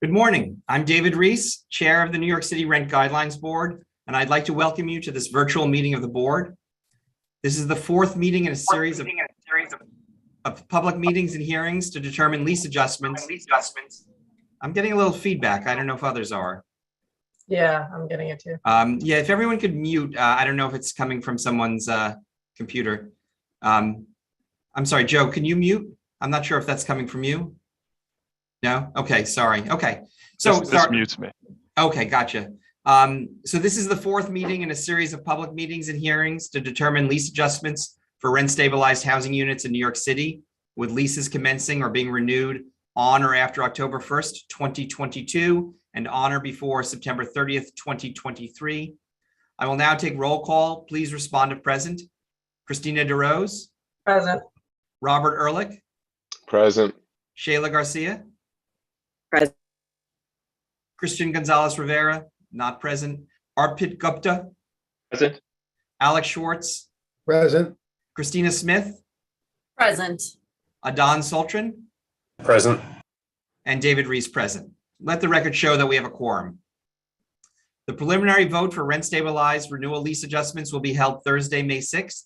Good morning. I'm David Reese, Chair of the New York City Rent Guidelines Board, and I'd like to welcome you to this virtual meeting of the board. This is the fourth meeting in a series of public meetings and hearings to determine lease adjustments. I'm getting a little feedback. I don't know if others are. Yeah, I'm getting it too. Yeah, if everyone could mute, I don't know if it's coming from someone's computer. I'm sorry, Joe, can you mute? I'm not sure if that's coming from you. No? Okay, sorry. Okay. So this mutes me. Okay, gotcha. So this is the fourth meeting in a series of public meetings and hearings to determine lease adjustments for rent stabilized housing units in New York City, with leases commencing or being renewed on or after October 1st, 2022, and on or before September 30th, 2023. I will now take roll call. Please respond if present. Christina DeRose. Present. Robert Ehrlich. Present. Shayla Garcia. Present. Christian Gonzalez Rivera, not present. Arpit Gupta. Present. Alex Schwartz. Present. Christina Smith. Present. Adon Sultran. Present. And David Reese present. Let the record show that we have a quorum. The preliminary vote for rent stabilized renewal lease adjustments will be held Thursday, May 6th.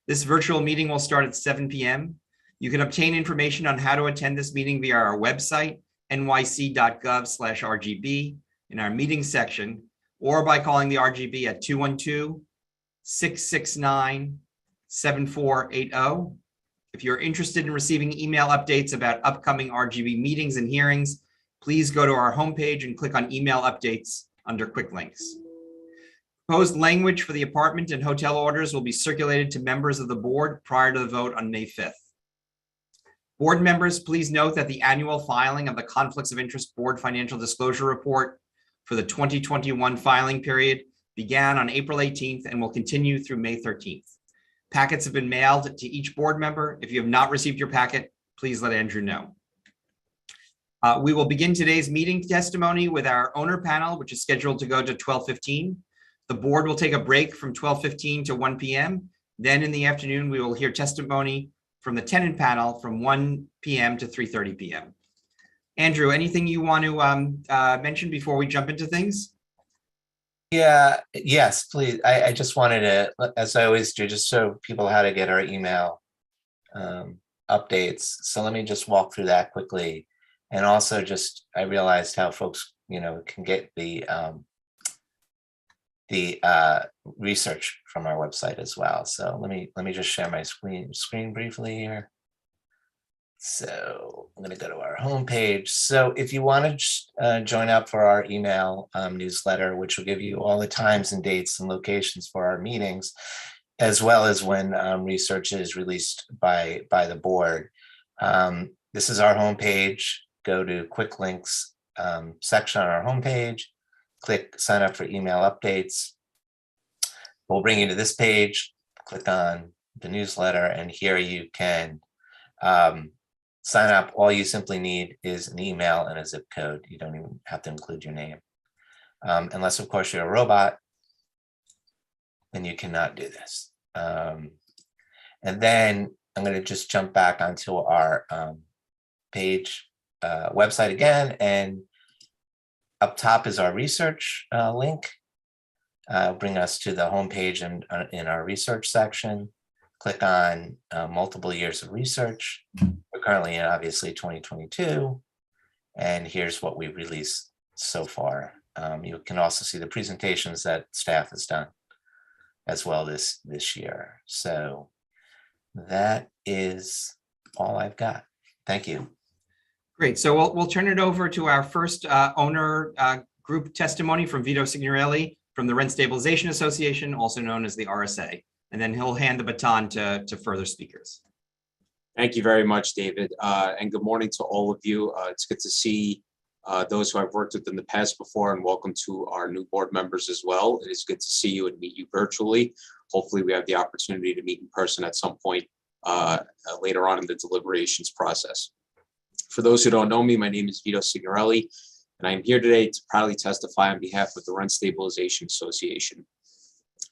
This virtual meeting will start at 7 p.m. You can obtain information on how to attend this meeting via our website, nyc.gov/RGB, in our meeting section, or by calling the RGB at 212-669-7480. If you're interested in receiving email updates about upcoming RGB meetings and hearings, please go to our homepage and click on email updates under quick links. Proposed language for the apartment and hotel orders will be circulated to members of the board prior to the vote on May 5th. Board members, please note that the annual filing of the Conflicts of Interest Board Financial Disclosure Report for the 2021 filing period began on April 18th and will continue through May 13th. Packets have been mailed to each board member. If you have not received your packet, please let Andrew know. We will begin today's meeting testimony with our owner panel, which is scheduled to go to 12:15. The board will take a break from 12:15 to 1 p.m. Then in the afternoon, we will hear testimony from the tenant panel from 1 p.m. to 3:30 p.m. Andrew, anything you want to mention before we jump into things? Yes, please. I just wanted to, as I always do, just show people how to get our email updates. So let me just walk through that quickly. And also just, I realized how folks, can get the research from our website as well. So let me just share my screen briefly here. So I'm going to go to our homepage. So if you want to join up for our email newsletter, which will give you all the times and dates and locations for our meetings, as well as when research is released by the board. This is our homepage. Go to quick links section on our homepage. Click sign up for email updates. We'll bring you to this page. Click on the newsletter, and here you can sign up. All you simply need is an email and a zip code. You don't even have to include your name. Unless, of course, you're a robot, then you cannot do this. And then I'm going to just jump back onto our page website again, and up top is our research link. Bring us to the homepage and in our research section. Click on multiple years of research. We're currently in obviously 2022, and here's what we've released so far. You can also see the presentations that staff has done as well this year. So that is all I've got. Thank you. Great. So we'll turn it over to our first owner group testimony from Vito Signorelli from the Rent Stabilization Association, also known as the RSA. And then he'll hand the baton to further speakers. Thank you very much, David. And good morning to all of you. It's good to see those who I've worked with in the past before, and welcome to our new board members as well. It is good to see you and meet you virtually. Hopefully we have the opportunity to meet in person at some point later on in the deliberations process. For those who don't know me, my name is Vito Signorelli, and I'm here today to proudly testify on behalf of the Rent Stabilization Association.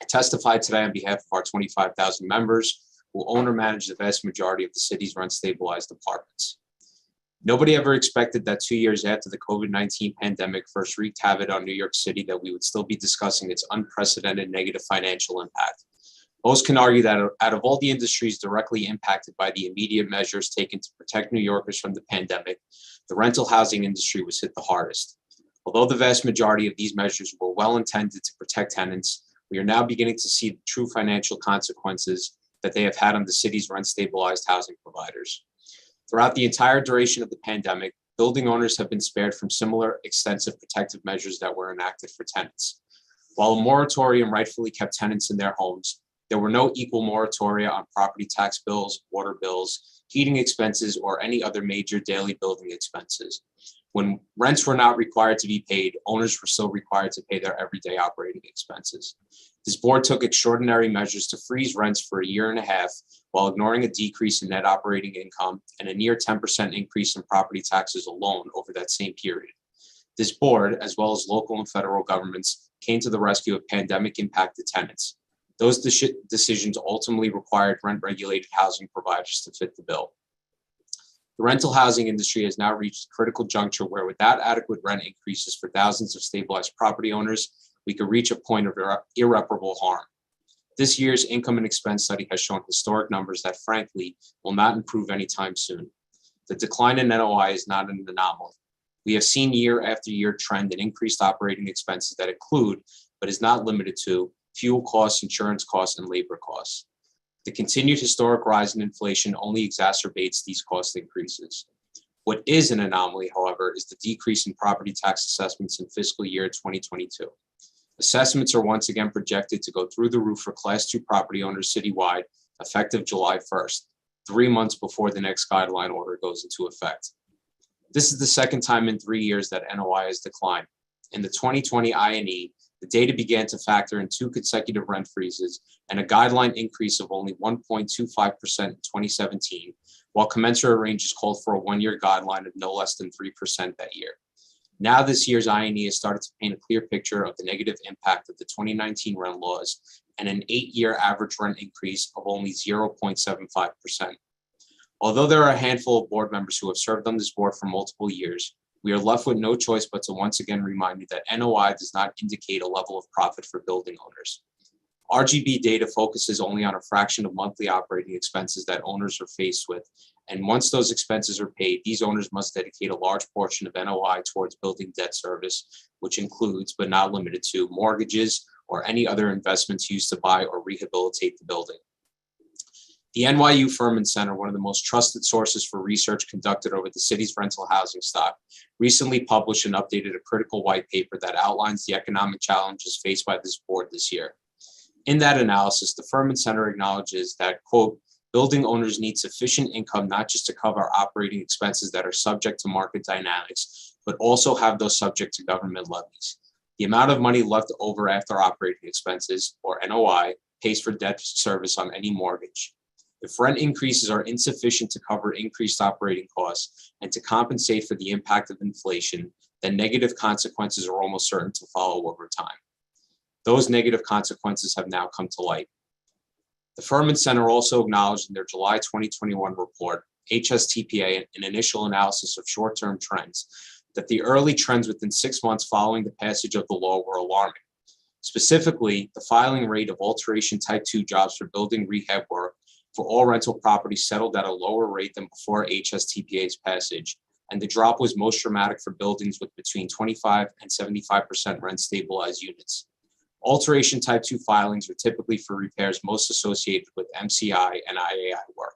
I testify today on behalf of our 25,000 members who own or manage the vast majority of the city's rent stabilized apartments. Nobody ever expected that 2 years after the COVID-19 pandemic first wreaked havoc on New York City that we would still be discussing its unprecedented negative financial impact. Most can argue that out of all the industries directly impacted by the immediate measures taken to protect New Yorkers from the pandemic, the rental housing industry was hit the hardest. Although the vast majority of these measures were well intended to protect tenants, we are now beginning to see the true financial consequences that they have had on the city's rent-stabilized housing providers. Throughout the entire duration of the pandemic, building owners have been spared from similar extensive protective measures that were enacted for tenants. While a moratorium rightfully kept tenants in their homes, there were no equal moratoria on property tax bills, water bills, heating expenses, or any other major daily building expenses. When rents were not required to be paid, owners were still required to pay their everyday operating expenses. This board took extraordinary measures to freeze rents for a year and a half while ignoring a decrease in net operating income and a near 10% increase in property taxes alone over that same period. This board, as well as local and federal governments, came to the rescue of pandemic-impacted tenants. Those decisions ultimately required rent-regulated housing providers to fit the bill. The rental housing industry has now reached a critical juncture where, without adequate rent increases for thousands of stabilized property owners, we could reach a point of irreparable harm. This year's income and expense study has shown historic numbers that, frankly, will not improve anytime soon. The decline in NOI is not an anomaly. We have seen year after year trend in increased operating expenses that include, but is not limited to, fuel costs, insurance costs, and labor costs. The continued historic rise in inflation only exacerbates these cost increases. What is an anomaly, however, is the decrease in property tax assessments in fiscal year 2022. Assessments are once again projected to go through the roof for Class 2 property owners citywide, effective July 1st, 3 months before the next guideline order goes into effect. This is the second time in 3 years that NOI has declined. In the 2020 INE, the data began to factor in 2 consecutive rent freezes and a guideline increase of only 1.25% in 2017, while commensurate ranges called for a 1-year guideline of no less than 3% that year. Now this year's INE has started to paint a clear picture of the negative impact of the 2019 rent laws and an 8-year average rent increase of only 0.75%. Although there are a handful of board members who have served on this board for multiple years, we are left with no choice but to once again remind you that NOI does not indicate a level of profit for building owners. RGB data focuses only on a fraction of monthly operating expenses that owners are faced with, and once those expenses are paid, these owners must dedicate a large portion of NOI towards building debt service, which includes, but not limited to, mortgages or any other investments used to buy or rehabilitate the building. The NYU Furman Center, one of the most trusted sources for research conducted over the city's rental housing stock, recently published and updated a critical white paper that outlines the economic challenges faced by this board this year. In that analysis, the Furman Center acknowledges that, quote, building owners need sufficient income not just to cover operating expenses that are subject to market dynamics, but also have those subject to government levies. The amount of money left over after operating expenses, or NOI, pays for debt service on any mortgage. If rent increases are insufficient to cover increased operating costs and to compensate for the impact of inflation, then negative consequences are almost certain to follow over time. Those negative consequences have now come to light. The Furman Center also acknowledged in their July 2021 report, HSTPA, an initial analysis of short-term trends, that the early trends within 6 months following the passage of the law were alarming. Specifically, the filing rate of alteration type 2 jobs for building rehab work for all rental properties settled at a lower rate than before HSTPA's passage, and the drop was most dramatic for buildings with between 25 and 75% rent stabilized units. Alteration type 2 filings are typically for repairs most associated with MCI and IAI work.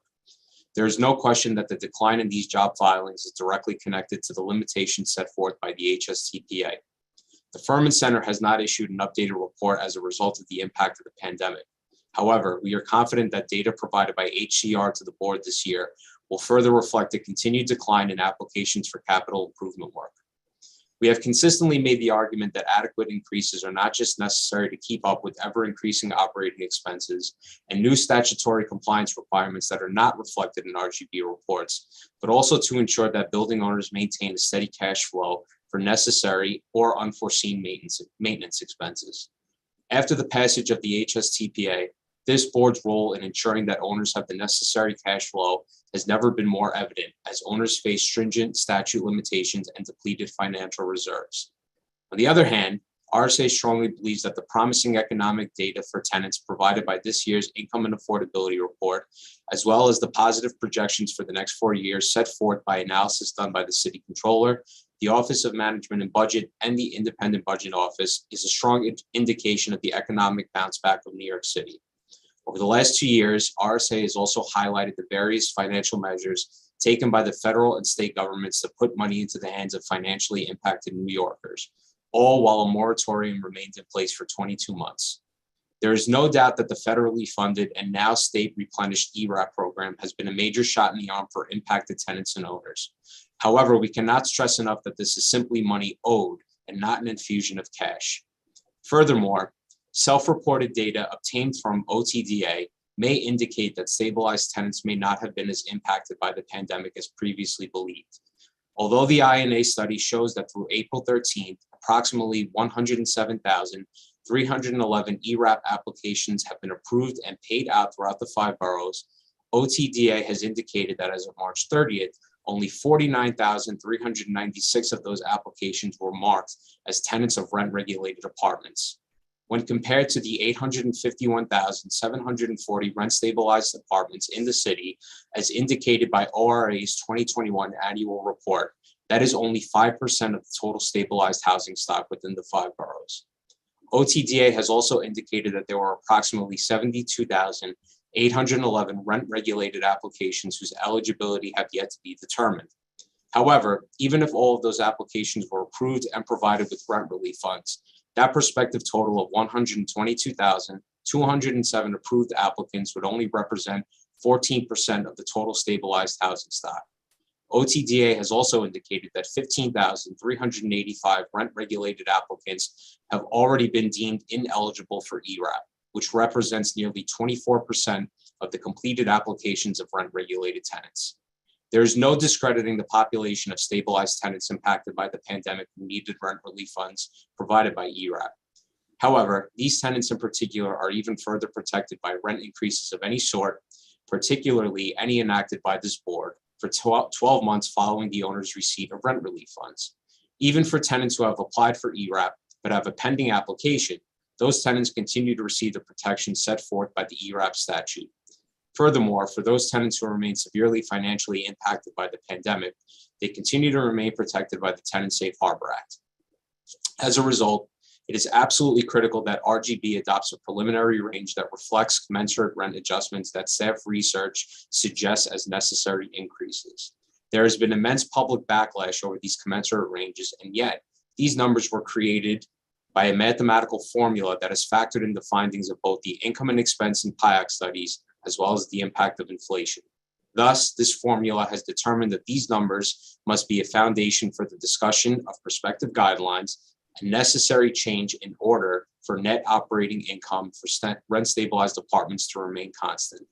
There is no question that the decline in these job filings is directly connected to the limitations set forth by the HSTPA. The Furman Center has not issued an updated report as a result of the impact of the pandemic. However, we are confident that data provided by HCR to the board this year will further reflect a continued decline in applications for capital improvement work. We have consistently made the argument that adequate increases are not just necessary to keep up with ever-increasing operating expenses and new statutory compliance requirements that are not reflected in RGB reports, but also to ensure that building owners maintain a steady cash flow for necessary or unforeseen maintenance expenses. After the passage of the HSTPA, this board's role in ensuring that owners have the necessary cash flow has never been more evident as owners face stringent statute limitations and depleted financial reserves. On the other hand, RSA strongly believes that the promising economic data for tenants provided by this year's income and affordability report, as well as the positive projections for the next 4 years set forth by analysis done by the city controller, the Office of Management and Budget, and the Independent Budget Office, is a strong indication of the economic bounce back of New York City. Over the last 2 years, RSA has also highlighted the various financial measures taken by the federal and state governments to put money into the hands of financially impacted New Yorkers, all while a moratorium remains in place for 22 months. There is no doubt that the federally funded and now state replenished ERAP program has been a major shot in the arm for impacted tenants and owners. However, we cannot stress enough that this is simply money owed and not an infusion of cash. Furthermore, self-reported data obtained from OTDA may indicate that stabilized tenants may not have been as impacted by the pandemic as previously believed. Although the INA study shows that through April 13th, approximately 107,311 ERAP applications have been approved and paid out throughout the 5 boroughs, OTDA has indicated that as of March 30th, only 49,396 of those applications were marked as tenants of rent-regulated apartments. When compared to the 851,740 rent-stabilized apartments in the city, as indicated by ORA's 2021 annual report, that is only 5% of the total stabilized housing stock within the 5 boroughs. OTDA has also indicated that there were approximately 72,811 rent-regulated applications whose eligibility have yet to be determined. However, even if all of those applications were approved and provided with rent relief funds, that prospective total of 122,207 approved applicants would only represent 14% of the total stabilized housing stock. OTDA has also indicated that 15,385 rent-regulated applicants have already been deemed ineligible for ERAP, which represents nearly 24% of the completed applications of rent-regulated tenants. There is no discrediting the population of stabilized tenants impacted by the pandemic who needed rent relief funds provided by ERAP. However, these tenants in particular are even further protected by rent increases of any sort, particularly any enacted by this board, for 12 months following the owner's receipt of rent relief funds. Even for tenants who have applied for ERAP but have a pending application, those tenants continue to receive the protection set forth by the ERAP statute. Furthermore, for those tenants who remain severely financially impacted by the pandemic, they continue to remain protected by the Tenant Safe Harbor Act. As a result, it is absolutely critical that RGB adopts a preliminary range that reflects commensurate rent adjustments that staff research suggests as necessary increases. There has been immense public backlash over these commensurate ranges, and yet these numbers were created by a mathematical formula that is factored in the findings of both the income and expense and PIAC studies, as well as the impact of inflation. Thus, this formula has determined that these numbers must be a foundation for the discussion of prospective guidelines, a necessary change in order for net operating income for rent-stabilized apartments to remain constant.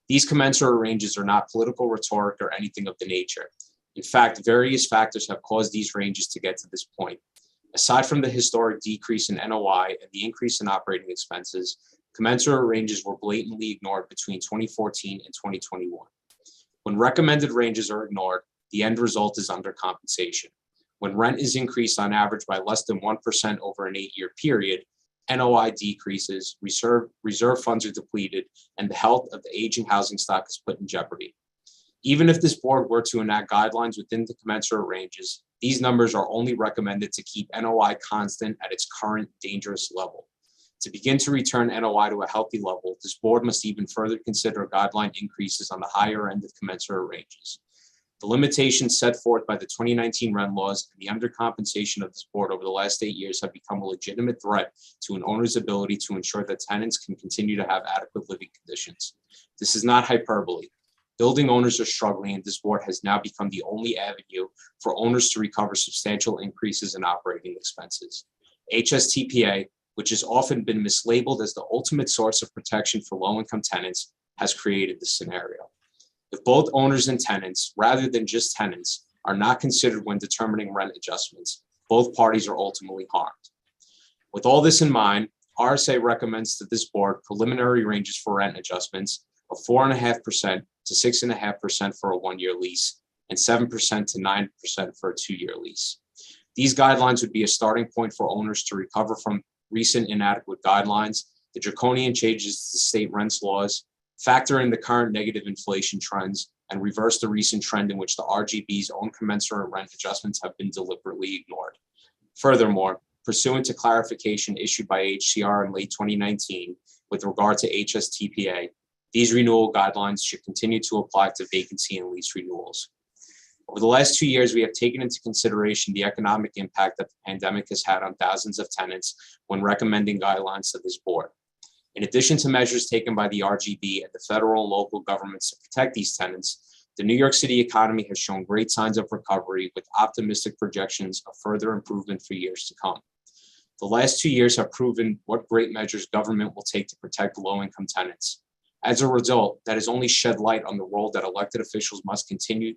These commensurate ranges are not political rhetoric or anything of the nature. In fact, various factors have caused these ranges to get to this point. Aside from the historic decrease in NOI and the increase in operating expenses, commensurate ranges were blatantly ignored between 2014 and 2021. When recommended ranges are ignored, the end result is undercompensation. When rent is increased on average by less than 1% over an 8-year period, NOI decreases, reserve funds are depleted, and the health of the aging housing stock is put in jeopardy. Even if this board were to enact guidelines within the commensurate ranges, these numbers are only recommended to keep NOI constant at its current dangerous level. To begin to return NOI to a healthy level, this board must even further consider guideline increases on the higher end of commensurate ranges. The limitations set forth by the 2019 rent laws and the undercompensation of this board over the last 8 years have become a legitimate threat to an owner's ability to ensure that tenants can continue to have adequate living conditions. This is not hyperbole. Building owners are struggling, and this board has now become the only avenue for owners to recover substantial increases in operating expenses. HSTPA, which has often been mislabeled as the ultimate source of protection for low-income tenants, has created this scenario. If both owners and tenants, rather than just tenants, are not considered when determining rent adjustments, both parties are ultimately harmed. With all this in mind, RSA recommends to this board preliminary ranges for rent adjustments of 4.5% to 6.5% for a 1-year lease and 7% to 9% for a 2-year lease. These guidelines would be a starting point for owners to recover from recent inadequate guidelines, the draconian changes to state rents laws, factor in the current negative inflation trends, and reverse the recent trend in which the RGB's own commensurate rent adjustments have been deliberately ignored. Furthermore, pursuant to clarification issued by HCR in late 2019 with regard to HSTPA, these renewal guidelines should continue to apply to vacancy and lease renewals. Over the last 2 years, we have taken into consideration the economic impact that the pandemic has had on thousands of tenants when recommending guidelines to this board. In addition to measures taken by the RGB and the federal and local governments to protect these tenants, the New York City economy has shown great signs of recovery with optimistic projections of further improvement for years to come. The last 2 years have proven what great measures government will take to protect low-income tenants. As a result, that has only shed light on the role that elected officials must continue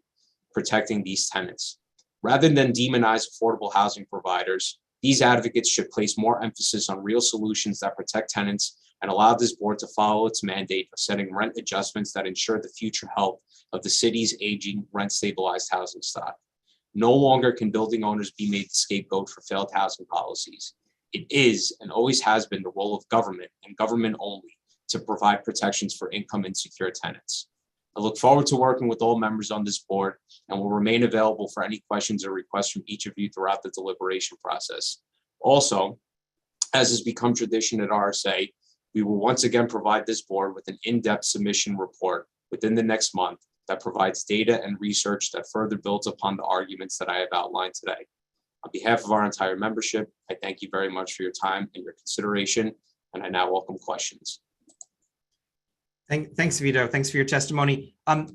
protecting these tenants. Rather than demonize affordable housing providers, these advocates should place more emphasis on real solutions that protect tenants and allow this board to follow its mandate of setting rent adjustments that ensure the future health of the city's aging rent-stabilized housing stock. No longer can building owners be made the scapegoat for failed housing policies. It is and always has been the role of government and government only to provide protections for income insecure tenants. I look forward to working with all members on this board and will remain available for any questions or requests from each of you throughout the deliberation process. Also, as has become tradition at RSA, we will once again provide this board with an in-depth submission report within the next month that provides data and research that further builds upon the arguments that I have outlined today. On behalf of our entire membership, I thank you very much for your time and your consideration, and I now welcome questions. Thanks, Vito. Thanks for your testimony. I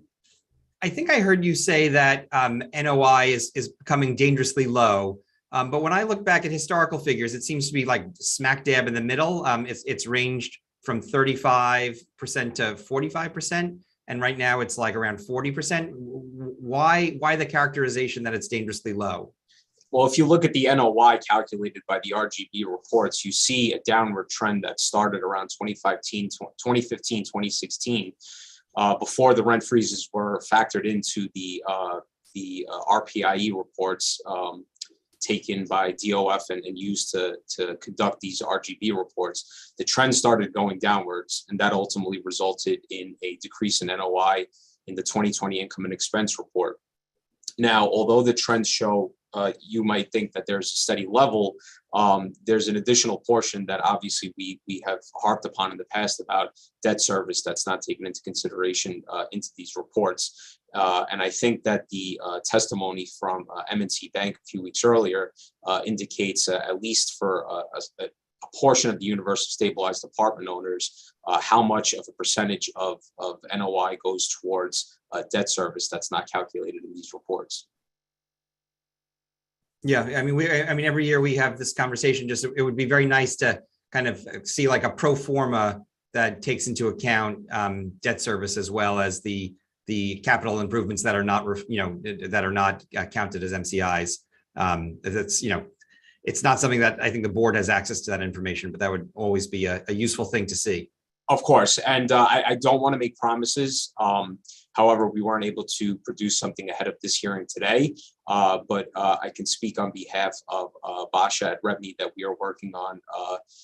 think I heard you say that NOI is becoming dangerously low. But when I look back at historical figures, it seems to be like smack dab in the middle. It's ranged from 35% to 45%. And right now it's like around 40%. Why the characterization that it's dangerously low? Well, if you look at the NOI calculated by the RGB reports, you see a downward trend that started around 2015, 2016, before the rent freezes were factored into the RPIE reports taken by DOF and used to conduct these RGB reports. The trend started going downwards, and that ultimately resulted in a decrease in NOI in the 2020 income and expense report. Now, although the trends show you might think that there's a steady level, there's an additional portion that obviously we have harped upon in the past about debt service that's not taken into consideration into these reports. And I think that the testimony from M&T Bank a few weeks earlier indicates, at least for a portion of the universe of stabilized apartment owners, how much of a percentage of NOI goes towards debt service that's not calculated in these reports. Yeah, I mean, every year we have this conversation. Just it would be very nice to kind of see like a pro forma that takes into account debt service as well as the capital improvements that are not, that are not counted as MCIs. That's, it's not something that I think the board has access to that information, but that would always be a useful thing to see. Of course, and I don't want to make promises. However, we weren't able to produce something ahead of this hearing today, but I can speak on behalf of Basha at Rebney that we are working on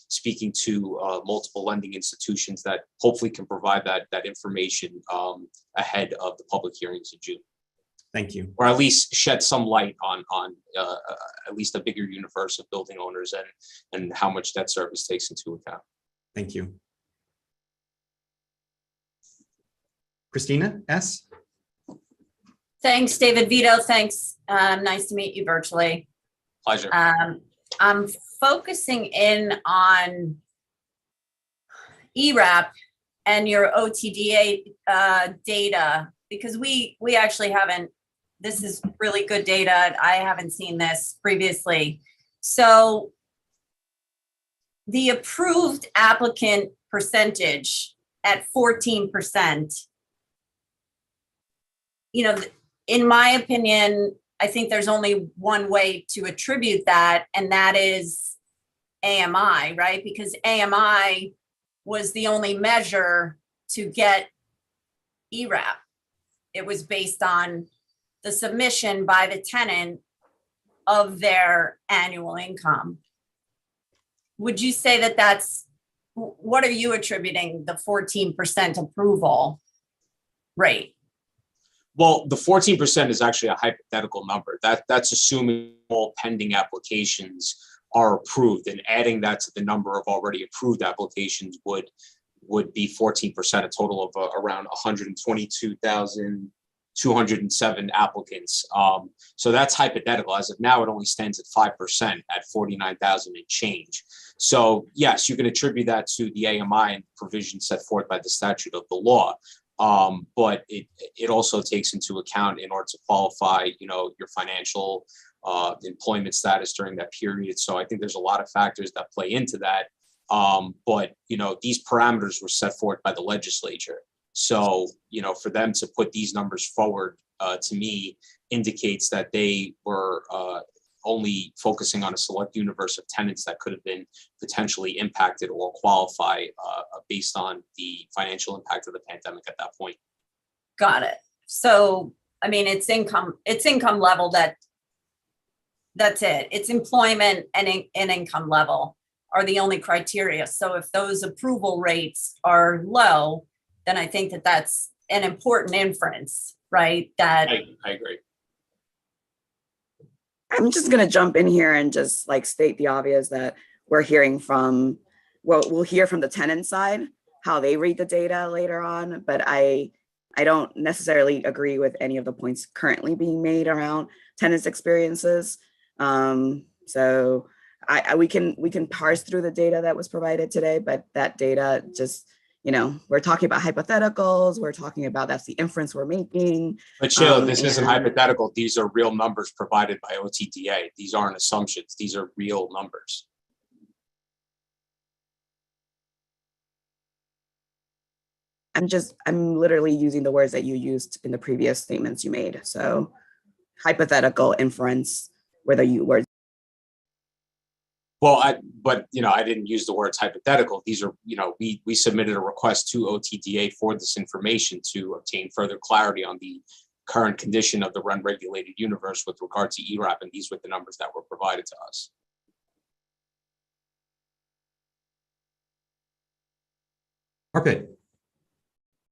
speaking to multiple lending institutions that hopefully can provide that information ahead of the public hearings in June. Thank you. Or at least shed some light on at least a bigger universe of building owners and how much debt service takes into account. Thank you. Christina S. Thanks, David. Vito, thanks. Nice to meet you virtually. Pleasure. I'm focusing in on ERAP and your OTDA data, because we actually haven't, this is really good data. I haven't seen this previously. So the approved applicant percentage at 14%, in my opinion, I think there's only one way to attribute that, and that is AMI, right? Because AMI was the only measure to get ERAP. It was based on the submission by the tenant of their annual income. Would you say that what are you attributing the 14% approval rate? Well, the 14% is actually a hypothetical number. That's assuming all pending applications are approved, and adding that to the number of already approved applications would be 14%, a total of around 122,207 applicants. So that's hypothetical. As of now, it only stands at 5% at 49,000 and change. So yes, you can attribute that to the AMI and provisions set forth by the statute of the law. But it also takes into account, in order to qualify, your financial employment status during that period. So I think there's a lot of factors that play into that. But these parameters were set forth by the legislature. So for them to put these numbers forward, to me, indicates that they were only focusing on a select universe of tenants that could have been potentially impacted or qualify based on the financial impact of the pandemic at that point. Got it. So, I mean, it's income level that's it. It's employment and income level are the only criteria. So if those approval rates are low, then I think that that's an important inference, right? That I agree. I'm just going to jump in here and just state the obvious that we'll hear from the tenant side, how they read the data later on. But I don't necessarily agree with any of the points currently being made around tenants' experiences. So we can parse through the data that was provided today, but that data just, we're talking about hypotheticals. We're talking about that's the inference we're making. But Sheila, this isn't hypothetical. These are real numbers provided by OTDA. These aren't assumptions. These are real numbers. I'm literally using the words that you used in the previous statements you made. So hypothetical inference, whether you were. Well, I didn't use the words hypothetical. These are, we submitted a request to OTDA for this information to obtain further clarity on the current condition of the unregulated universe with regard to ERAP, and these were the numbers that were provided to us. Arpit.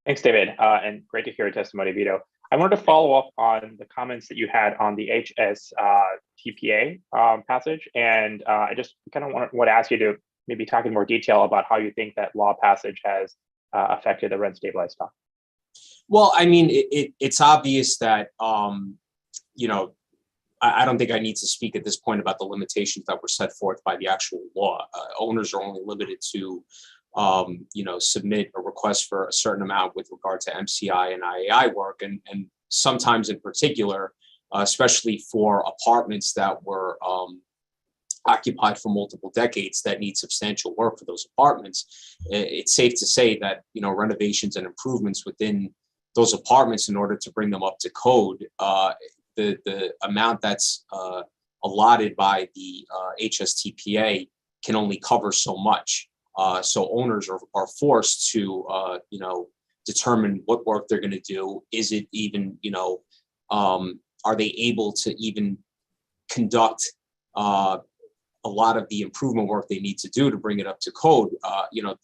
Thanks, David, and great to hear your testimony, Vito. I wanted to follow up on the comments that you had on the HSTPA passage, and I just kind of want to ask you to maybe talk in more detail about how you think that law passage has affected the rent stabilized stock. Well, I mean, it's obvious that, I don't think I need to speak at this point about the limitations that were set forth by the actual law. Owners are only limited to submit a request for a certain amount with regard to MCI and IAI work. And sometimes in particular, especially for apartments that were occupied for multiple decades that need substantial work for those apartments, it's safe to say that, renovations and improvements within those apartments, in order to bring them up to code, the amount that's allotted by the HSTPA can only cover so much. So owners are forced to, determine what work they're going to do. Is it even, are they able to even conduct a lot of the improvement work they need to do to bring it up to code?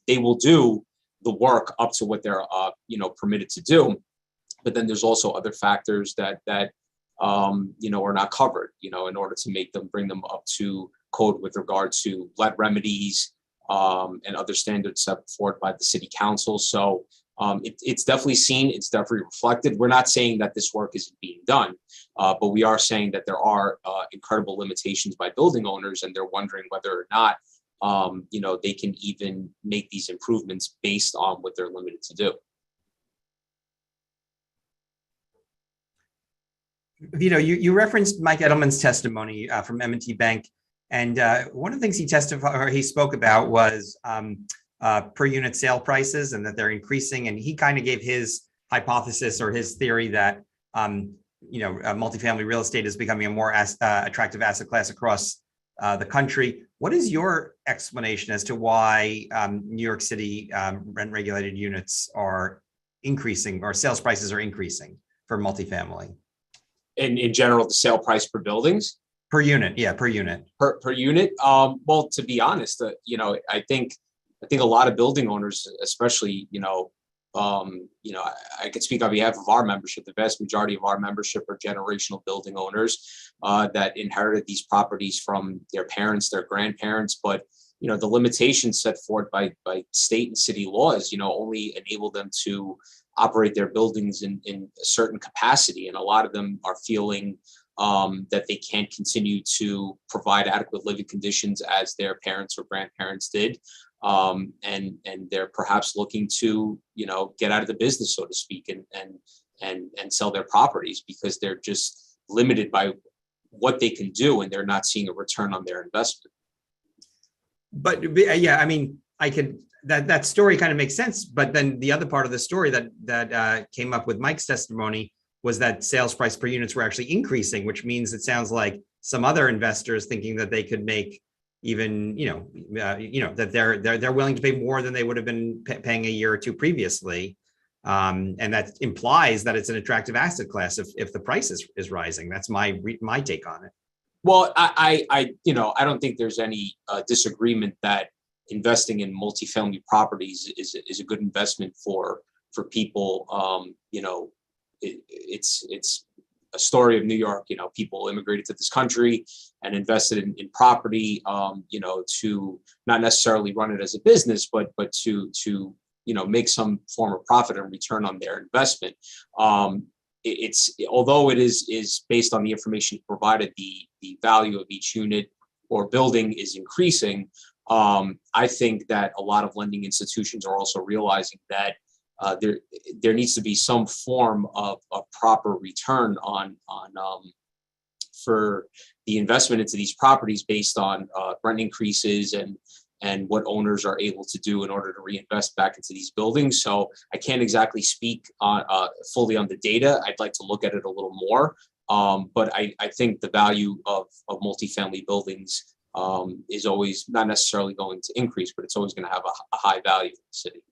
They will do the work up to what they're, permitted to do. But then there's also other factors that are not covered, in order to bring them up to code with regard to lead remedies, and other standards set forth by the city council. So it's definitely seen, it's definitely reflected. We're not saying that this work isn't being done, but we are saying that there are incredible limitations by building owners, and they're wondering whether or not, they can even make these improvements based on what they're limited to do. Vito, you referenced Mike Edelman's testimony from M&T Bank. And one of the things he spoke about was per unit sale prices, and that they're increasing. And he kind of gave his hypothesis or his theory that, multifamily real estate is becoming a more attractive asset class across the country. What is your explanation as to why New York City rent regulated units are increasing, or sales prices are increasing for multifamily? In general, the sale price per buildings? Per unit, yeah, per unit. Per unit. Well, to be honest, I think a lot of building owners, especially, I could speak on behalf of our membership. The vast majority of our membership are generational building owners that inherited these properties from their parents, their grandparents. But the limitations set forth by state and city laws, only enable them to operate their buildings in a certain capacity, and a lot of them are feeling that they can't continue to provide adequate living conditions as their parents or grandparents did. And they're perhaps looking to, get out of the business, so to speak, and sell their properties because they're just limited by what they can do, and they're not seeing a return on their investment. But yeah, I mean, that story kind of makes sense. But then the other part of the story that came up with Mike's testimony was that sales price per units were actually increasing, which means it sounds like some other investors thinking that they could make even, that they're willing to pay more than they would have been paying a year or two previously. And that implies that it's an attractive asset class if the price is rising. That's my take on it. Well, I don't think there's any disagreement that investing in multifamily properties is a good investment for people. It's a story of New York. People immigrated to this country and invested in property, to not necessarily run it as a business, but to make some form of profit and return on their investment. Although it is based on the information provided, the value of each unit or building is increasing. I think that a lot of lending institutions are also realizing that there needs to be some form of proper return on for the investment into these properties based on rent increases and what owners are able to do in order to reinvest back into these buildings. So I can't exactly speak on fully on the data. I'd like to look at it a little more, but I think the value of multifamily buildings is always not necessarily going to increase, but it's always going to have a high value in the city.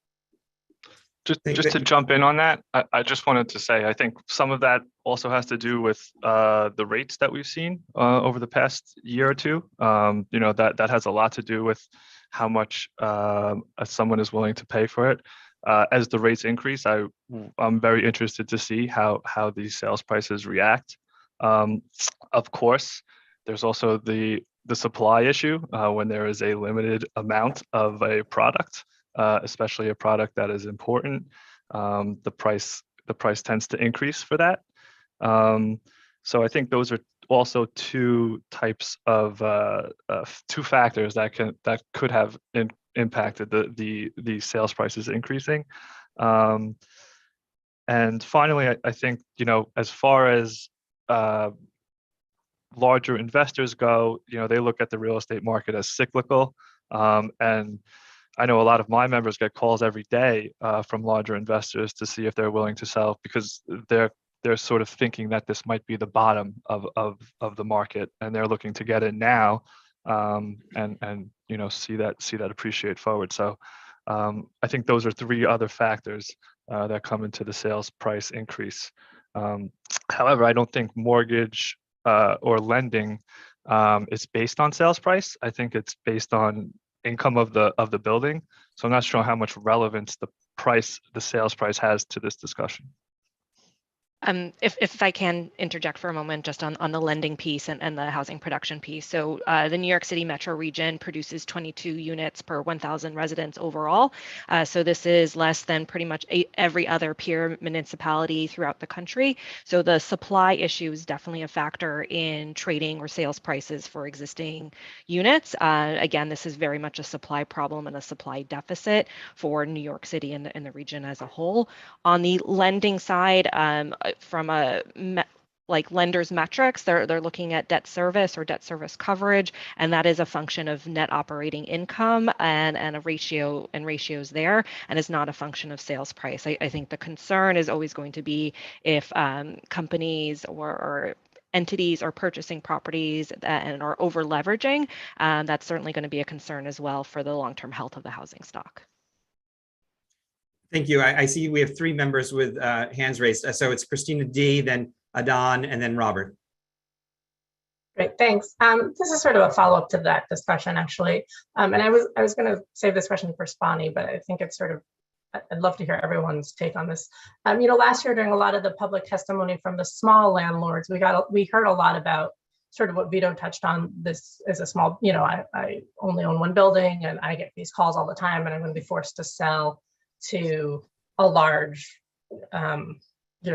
Just to jump in on that, I just wanted to say, I think some of that also has to do with the rates that we've seen over the past year or two. That has a lot to do with how much someone is willing to pay for it. As the rates increase, I'm very interested to see how these sales prices react. Of course, there's also the supply issue when there is a limited amount of a product. Especially a product that is important, the price tends to increase for that. So I think those are also two types of two factors that could have impacted the sales prices increasing. And finally, I think as far as larger investors go, they look at the real estate market as cyclical, and I know a lot of my members get calls every day from larger investors to see if they're willing to sell because they're sort of thinking that this might be the bottom of the market, and they're looking to get in now, and see that appreciate forward. So I think those are three other factors that come into the sales price increase. However, I don't think mortgage or lending is based on sales price. I think it's based on income of the building. So I'm not sure how much relevance the sales price has to this discussion. If I can interject for a moment just on the lending piece and the housing production piece. So the New York City metro region produces 22 units per 1,000 residents overall. So this is less than pretty much every other peer municipality throughout the country. So the supply issue is definitely a factor in trading or sales prices for existing units. Again, this is very much a supply problem and a supply deficit for New York City and the region as a whole. On the lending side, from a lenders metrics, they're looking at debt service or debt service coverage, and that is a function of net operating income and a ratio and ratios there, and is not a function of sales price. I think the concern is always going to be if companies or entities are purchasing properties and are over leveraging, that's certainly going to be a concern as well for the long-term health of the housing stock. Thank you. I see we have three members with hands raised. So it's Christina D, then Adon, and then Robert. Great, thanks. This is sort of a follow-up to that discussion, actually. And I was going to save this question for Spani, but I think it's sort of, I'd love to hear everyone's take on this. Last year during a lot of the public testimony from the small landlords, we heard a lot about sort of what Vito touched on. This is a small, I only own one building and I get these calls all the time, and I'm going to be forced to sell to a large,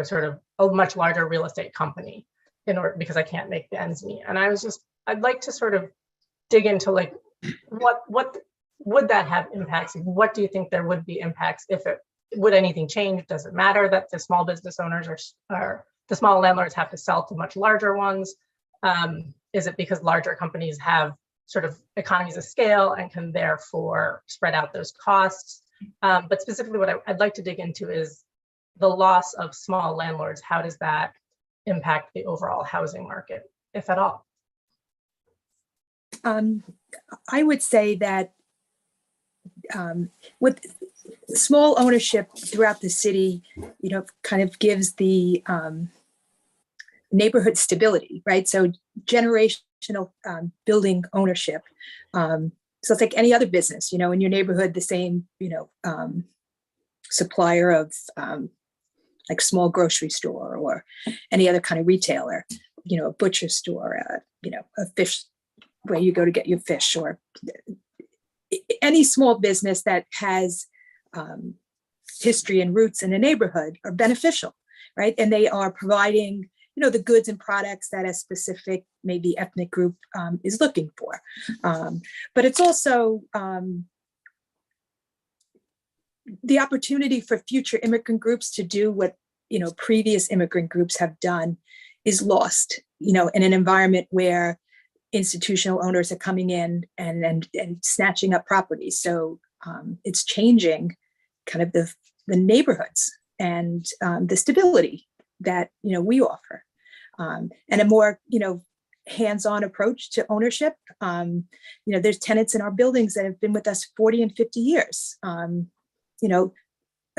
sort of a much larger real estate company in order, because I can't make the ends meet. And I'd like to sort of dig into like, what would that have impacts? What do you think there would be impacts would anything change? Does it matter that the small business owners or the small landlords have to sell to much larger ones? Is it because larger companies have sort of economies of scale and can therefore spread out those costs? But specifically what I'd like to dig into is the loss of small landlords. How does that impact the overall housing market, if at all? I would say that with small ownership throughout the city, kind of gives the neighborhood stability, right? So generational building ownership. So it's like any other business, in your neighborhood, the same, supplier of like small grocery store or any other kind of retailer, a butcher store, a fish where you go to get your fish, or any small business that has history and roots in a neighborhood are beneficial, right? And they are providing, the goods and products that a specific, maybe ethnic group is looking for. But it's also the opportunity for future immigrant groups to do what, previous immigrant groups have done is lost, in an environment where institutional owners are coming in and snatching up properties. So it's changing kind of the neighborhoods and the stability that, we offer, and a more, hands-on approach to ownership. There's tenants in our buildings that have been with us 40 and 50 years.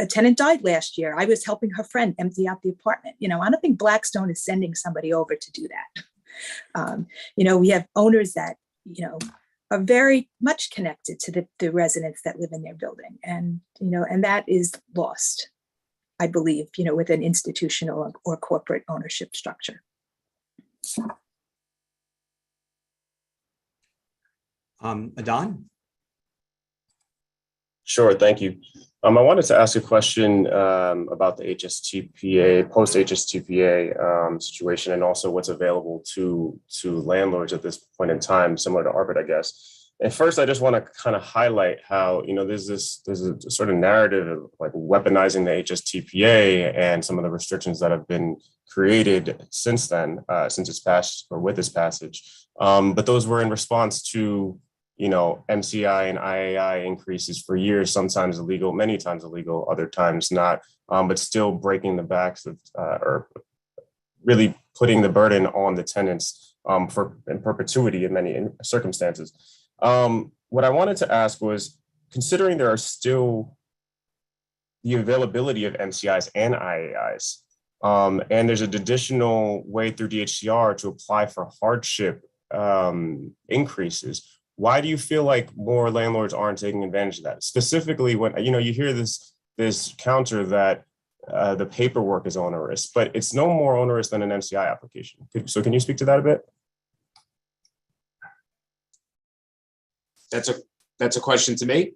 A tenant died last year. I was helping her friend empty out the apartment. I don't think Blackstone is sending somebody over to do that. We have owners that, are very much connected to the residents that live in their building. And, and that is lost, I believe, with an institutional or corporate ownership structure. Adon? Sure, thank you. I wanted to ask a question about the HSTPA, post-HSTPA situation, and also what's available to landlords at this point in time, similar to ARPIT, I guess. And first, I just want to kind of highlight how, there's a sort of narrative of like weaponizing the HSTPA and some of the restrictions that have been created since then, since it's passed or with this passage. But those were in response to MCI and IAI increases for years, sometimes illegal, many times illegal, other times not, but still breaking the backs of, or really putting the burden on the tenants in perpetuity in many circumstances. What I wanted to ask was, considering there are still the availability of MCIs and IAIs, and there's an additional way through DHCR to apply for hardship increases, why do you feel like more landlords aren't taking advantage of that? Specifically, when you hear this counter that the paperwork is onerous, but it's no more onerous than an MCI application. So can you speak to that a bit? That's a question to me?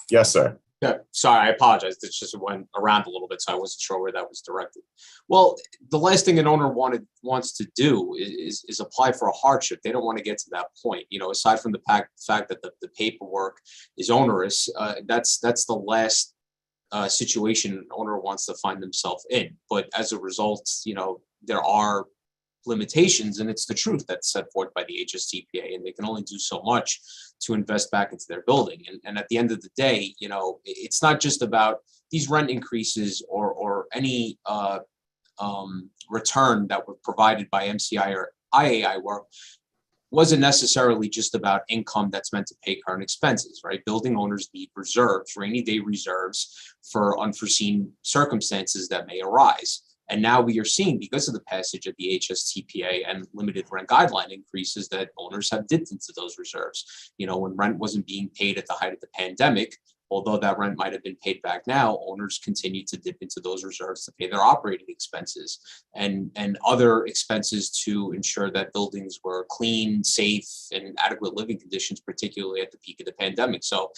Yes, sir. Yeah, sorry, I apologize. It just went around a little bit, so I wasn't sure where that was directed. Well, the last thing an owner wants to do is apply for a hardship. They don't want to get to that point. Aside from the fact that the paperwork is onerous, that's the last situation an owner wants to find themselves in. But as a result, there are limitations, and it's the truth that's set forth by the HSTPA, and they can only do so much to invest back into their building. And at the end of the day, it's not just about these rent increases or any return that were provided by MCI or IAI work wasn't necessarily just about income that's meant to pay current expenses, right? Building owners need reserves, rainy day reserves for unforeseen circumstances that may arise. And now we are seeing, because of the passage of the HSTPA and limited rent guideline increases, that owners have dipped into those reserves. You know, when rent wasn't being paid at the height of the pandemic, although that rent might have been paid back now, owners continue to dip into those reserves to pay their operating expenses and other expenses to ensure that buildings were clean, safe, and adequate living conditions, particularly at the peak of the pandemic. So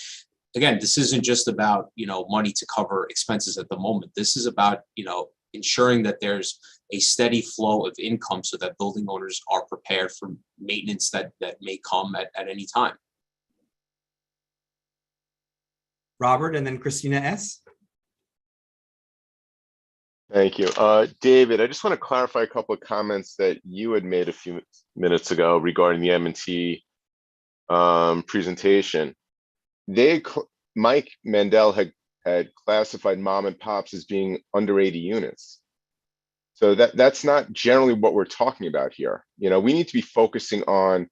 again, this isn't just about, you know, money to cover expenses at the moment. This is about, you know, ensuring that there's a steady flow of income so that building owners are prepared for maintenance that may come at any time. Robert, and then Christina S. Thank you. David, I just want to clarify a couple of comments that you had made a few minutes ago regarding the M&T presentation. Mike Mandel had classified mom and pops as being under 80 units. So that's not generally what we're talking about here. You know, we need to be focusing on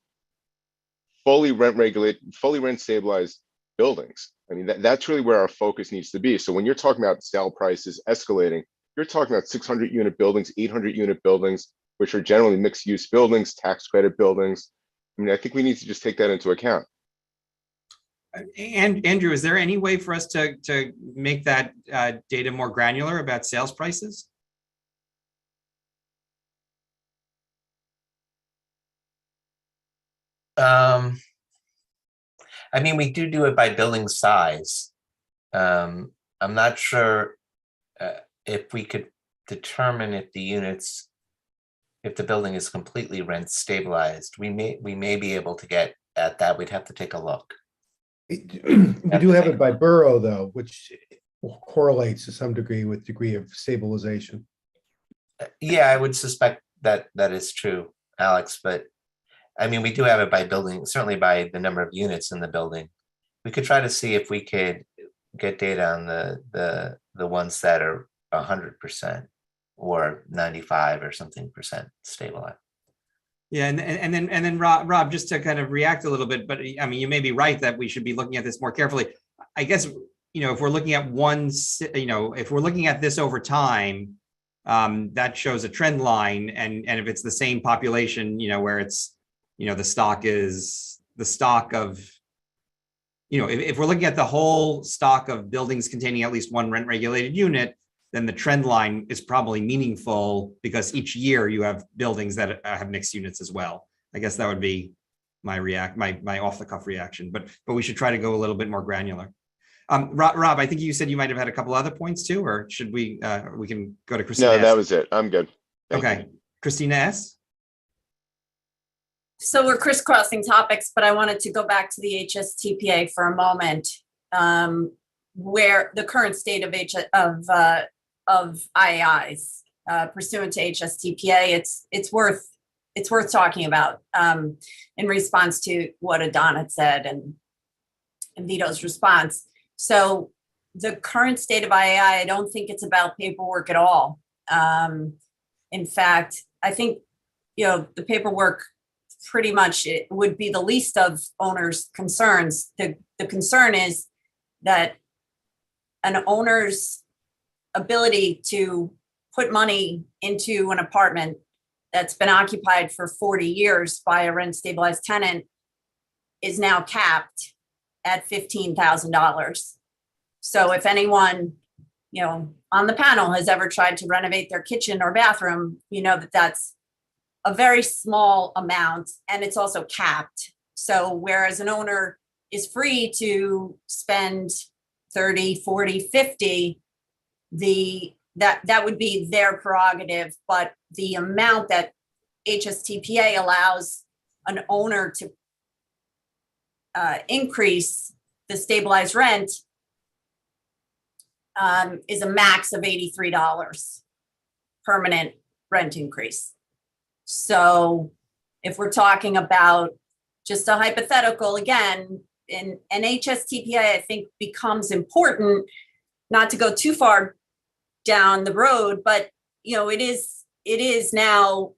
fully rent regulated, fully rent stabilized buildings. I mean, that's really where our focus needs to be. So when you're talking about sale prices escalating, you're talking about 600 unit buildings, 800 unit buildings, which are generally mixed use buildings, tax credit buildings. I mean, I think we need to just take that into account. And Andrew, is there any way for us to make that data more granular about sales prices? I mean, we do it by building size. I'm not sure if we could determine if if the building is completely rent stabilized. We may be able to get at that. We'd have to take a look. We do have it by borough, though, which correlates to some degree with degree of stabilization. Yeah, I would suspect that is true, Alex, but I mean, we do have it by building, certainly by the number of units in the building. We could try to see if we could get data on the ones that are 100% or 95 or something % stabilized. Yeah, and then Rob, just to kind of react a little bit, but I mean, you may be right that we should be looking at this more carefully. I guess, you know, if we're looking at if we're looking at this over time, that shows a trend line, and if it's the same population, you know, where it's, you know, the stock of, you know, if we're looking at the whole stock of buildings containing at least one rent regulated unit, then the trend line is probably meaningful because each year you have buildings that have mixed units as well. I guess that would be my off the cuff reaction, but we should try to go a little bit more granular. Rob, I think you said you might have had a couple other points too, or should we can go to Christina? No, S. that was it. I'm good. Okay, Christina S. So we're crisscrossing topics, but I wanted to go back to the HSTPA for a moment, where the current state of IAIs pursuant to HSTPA, it's worth talking about in response to what Adon had said and Vito's response. So the current state of IAI, I don't think it's about paperwork at all. In fact, I think, you know, the paperwork pretty much it would be the least of owners' concerns. The concern is that an owner's ability to put money into an apartment that's been occupied for 40 years by a rent stabilized tenant is now capped at $15,000. So if anyone, you know, on the panel has ever tried to renovate their kitchen or bathroom, you know that that's a very small amount, and it's also capped. So whereas an owner is free to spend 30, 40, 50, that would be their prerogative, but the amount that HSTPA allows an owner to increase the stabilized rent is a max of $83 permanent rent increase. So if we're talking about just a hypothetical, again, in an HSTPA, I think becomes important, not to go too far down the road, but it is now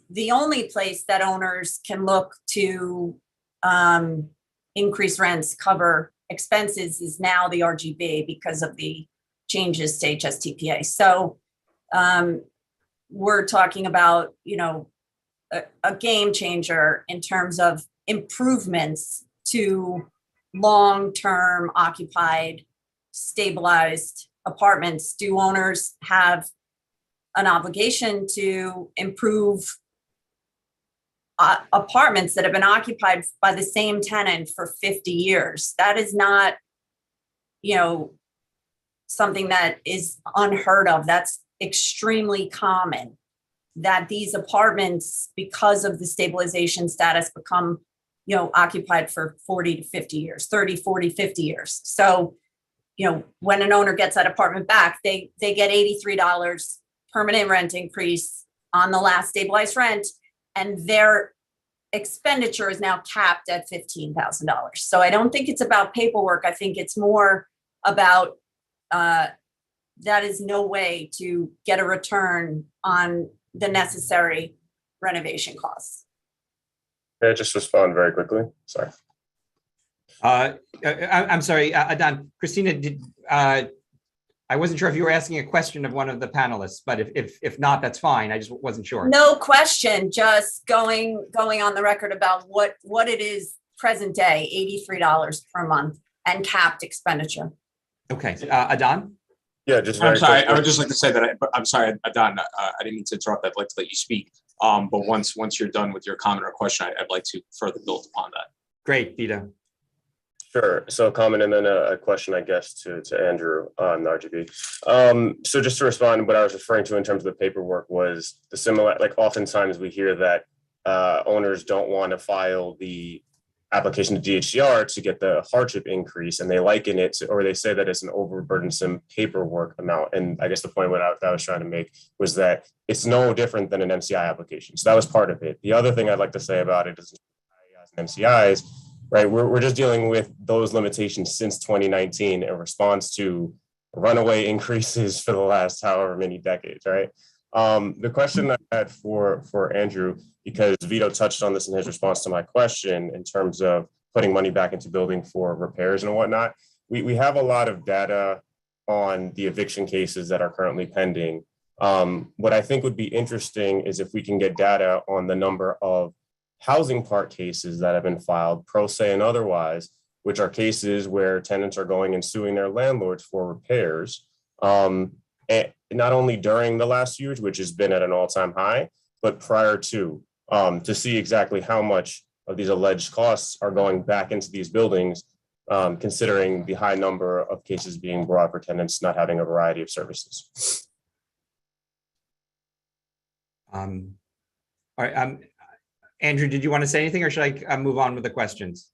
the only place that owners can look to increase rents, cover expenses is now the RGB because of the changes to HSTPA. So we're talking about, a game changer in terms of improvements to long-term occupied, stabilized apartments. Do owners have an obligation to improve apartments that have been occupied by the same tenant for 50 years? That is not, something that is unheard of. That's extremely common, that these apartments, because of the stabilization status, become, occupied for 40 to 50 years, 30, 40, 50 years. So, when an owner gets that apartment back, they get $83 permanent rent increase on the last stabilized rent, and their expenditure is now capped at $15,000. So I don't think it's about paperwork. I think it's more about that is no way to get a return on the necessary renovation costs. May I just respond very quickly? Sorry. I'm sorry, Adnan. Christina, I wasn't sure if you were asking a question of one of the panelists, but if not, that's fine. I just wasn't sure. No question, just going on the record about what it is present day, $83 per month and capped expenditure. Okay, Adnan? Yeah, just I'm very sorry. quickly. I would just like to say that I'm sorry, Adnan. I didn't mean to interrupt. I'd like to let you speak. But once you're done with your comment or question, I'd like to further build upon that. Great, Vito. Sure. So a comment and then a question, I guess, to Andrew on the RGB. So just to respond, what I was referring to in terms of the paperwork was the similar, like oftentimes we hear that owners don't want to file the application to DHCR to get the hardship increase, and they liken it to, or they say that it's an overburdensome paperwork amount. And I guess the point that I was trying to make was that it's no different than an MCI application. So that was part of it. The other thing I'd like to say about it is MCIs, right? We're just dealing with those limitations since 2019 in response to runaway increases for the last however many decades, right? The question I had for Andrew, because Vito touched on this in his response to my question in terms of putting money back into building for repairs and whatnot, we have a lot of data on the eviction cases that are currently pending. What I think would be interesting is if we can get data on the number of housing part cases that have been filed, pro se and otherwise, which are cases where tenants are going and suing their landlords for repairs. And not only during the last years, which has been at an all-time high, but prior to see exactly how much of these alleged costs are going back into these buildings, considering the high number of cases being brought for tenants not having a variety of services. All right, Andrew, did you want to say anything, or should I move on with the questions?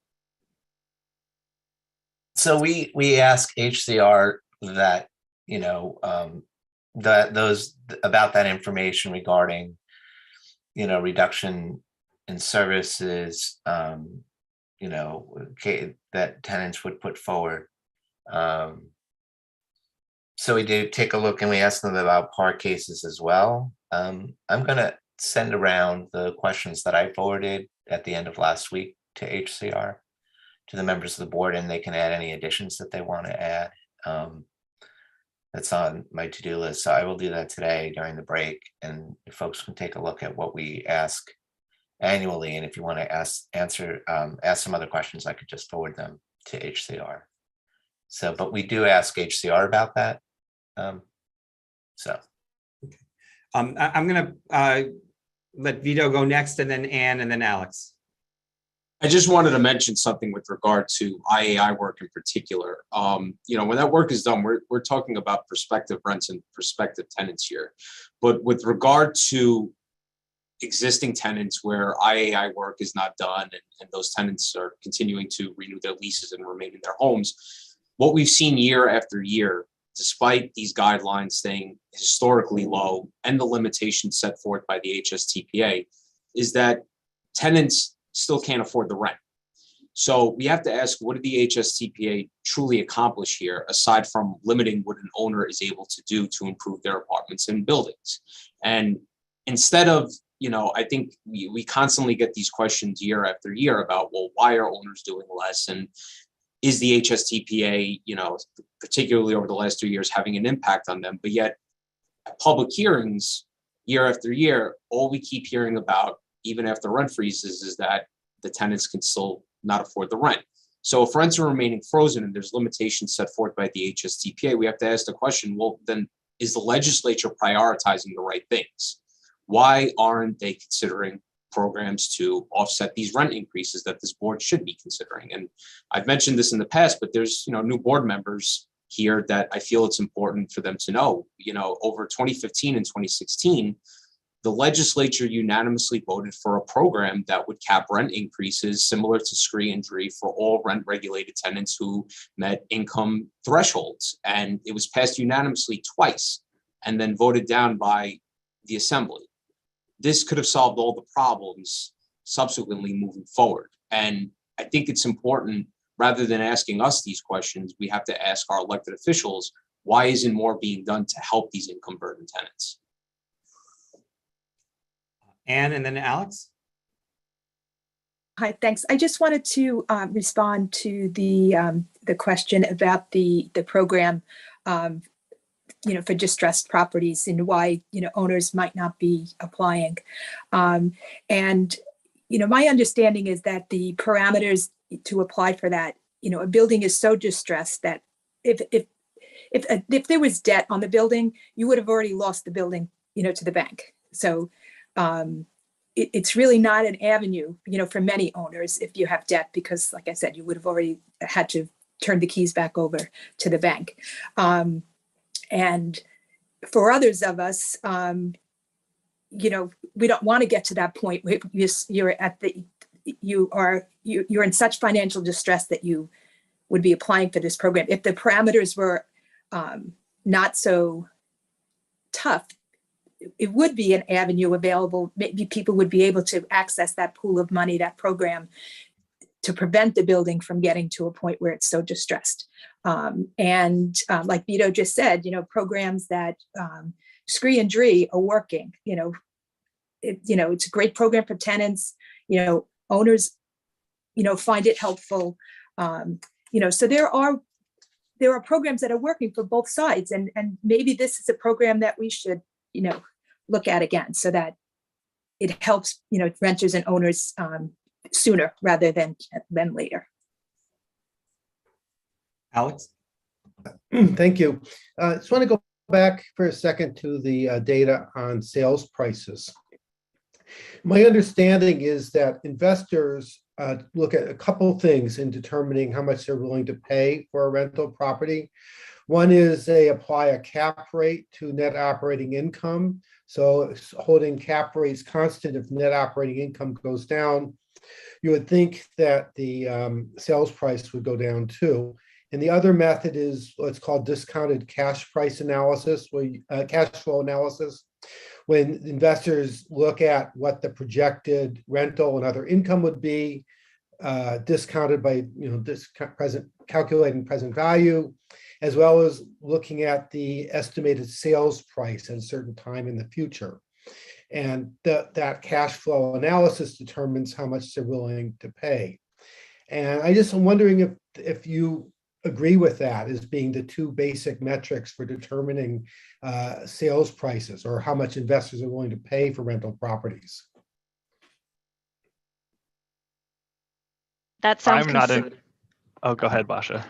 So we ask HCR that, those about that information regarding, reduction in services, that tenants would put forward. So we do take a look and we ask them about part cases as well. I'm going to send around the questions that I forwarded at the end of last week to HCR, to the members of the board, and they can add any additions that they want to add. That's on my to-do list. So I will do that today during the break, and if folks can take a look at what we ask annually. And if you want to ask some other questions, I could just forward them to HCR. So, but we do ask HCR about that. I'm going to let Vito go next, and then Anne, and then Alex. I just wanted to mention something with regard to IAI work in particular. When that work is done, we're talking about prospective rents and prospective tenants here. But with regard to existing tenants where IAI work is not done and those tenants are continuing to renew their leases and remain in their homes, what we've seen year after year, despite these guidelines staying historically low and the limitations set forth by the HSTPA, is that tenants still can't afford the rent. So we have to ask, what did the HSTPA truly accomplish here, aside from limiting what an owner is able to do to improve their apartments and buildings? And instead of, I think we constantly get these questions year after year about, well, why are owners doing less? And is the HSTPA, particularly over the last 2 years, having an impact on them? But yet at public hearings, year after year, all we keep hearing about, even after rent freezes, is that the tenants can still not afford the rent. So if rents are remaining frozen and there's limitations set forth by the HSTPA, we have to ask the question, well, then is the legislature prioritizing the right things? Why aren't they considering programs to offset these rent increases that this board should be considering? And I've mentioned this in the past, but there's new board members here that I feel it's important for them to know. Over 2015 and 2016, the legislature unanimously voted for a program that would cap rent increases similar to SCREE and DREE for all rent-regulated tenants who met income thresholds. And it was passed unanimously twice and then voted down by the Assembly. This could have solved all the problems subsequently moving forward. And I think it's important, rather than asking us these questions, we have to ask our elected officials, why isn't more being done to help these income burdened tenants? Anne, and then Alex. Hi, thanks. I just wanted to respond to the question about the program, for distressed properties and why owners might not be applying. And my understanding is that the parameters to apply for that, a building is so distressed that if there was debt on the building, you would have already lost the building, to the bank. So it's really not an avenue, for many owners if you have debt, because like I said, you would have already had to turn the keys back over to the bank. And for others of us, we don't want to get to that point where you're in such financial distress that you would be applying for this program. If the parameters were not so tough, it would be an avenue available. Maybe people would be able to access that pool of money, that program, to prevent the building from getting to a point where it's so distressed. And like Vito just said, programs that SCREE and DREE are working. It's a great program for tenants. Owners, find it helpful. So there are programs that are working for both sides, and maybe this is a program that we should, look at again, so that it helps, renters and owners sooner rather than later. Alex? Thank you. Just want to go back for a second to the data on sales prices. My understanding is that investors look at a couple things in determining how much they're willing to pay for a rental property. One is they apply a cap rate to net operating income. So holding cap rates constant, if net operating income goes down, you would think that the sales price would go down too. And the other method is what's called discounted cash price analysis, cash flow analysis, when investors look at what the projected rental and other income would be, discounted by calculating present value, as well as looking at the estimated sales price at a certain time in the future. And that cash flow analysis determines how much they're willing to pay. And I just am wondering if you agree with that as being the two basic metrics for determining sales prices, or how much investors are willing to pay for rental properties. That sounds I'm not in. Oh, go ahead, Basha.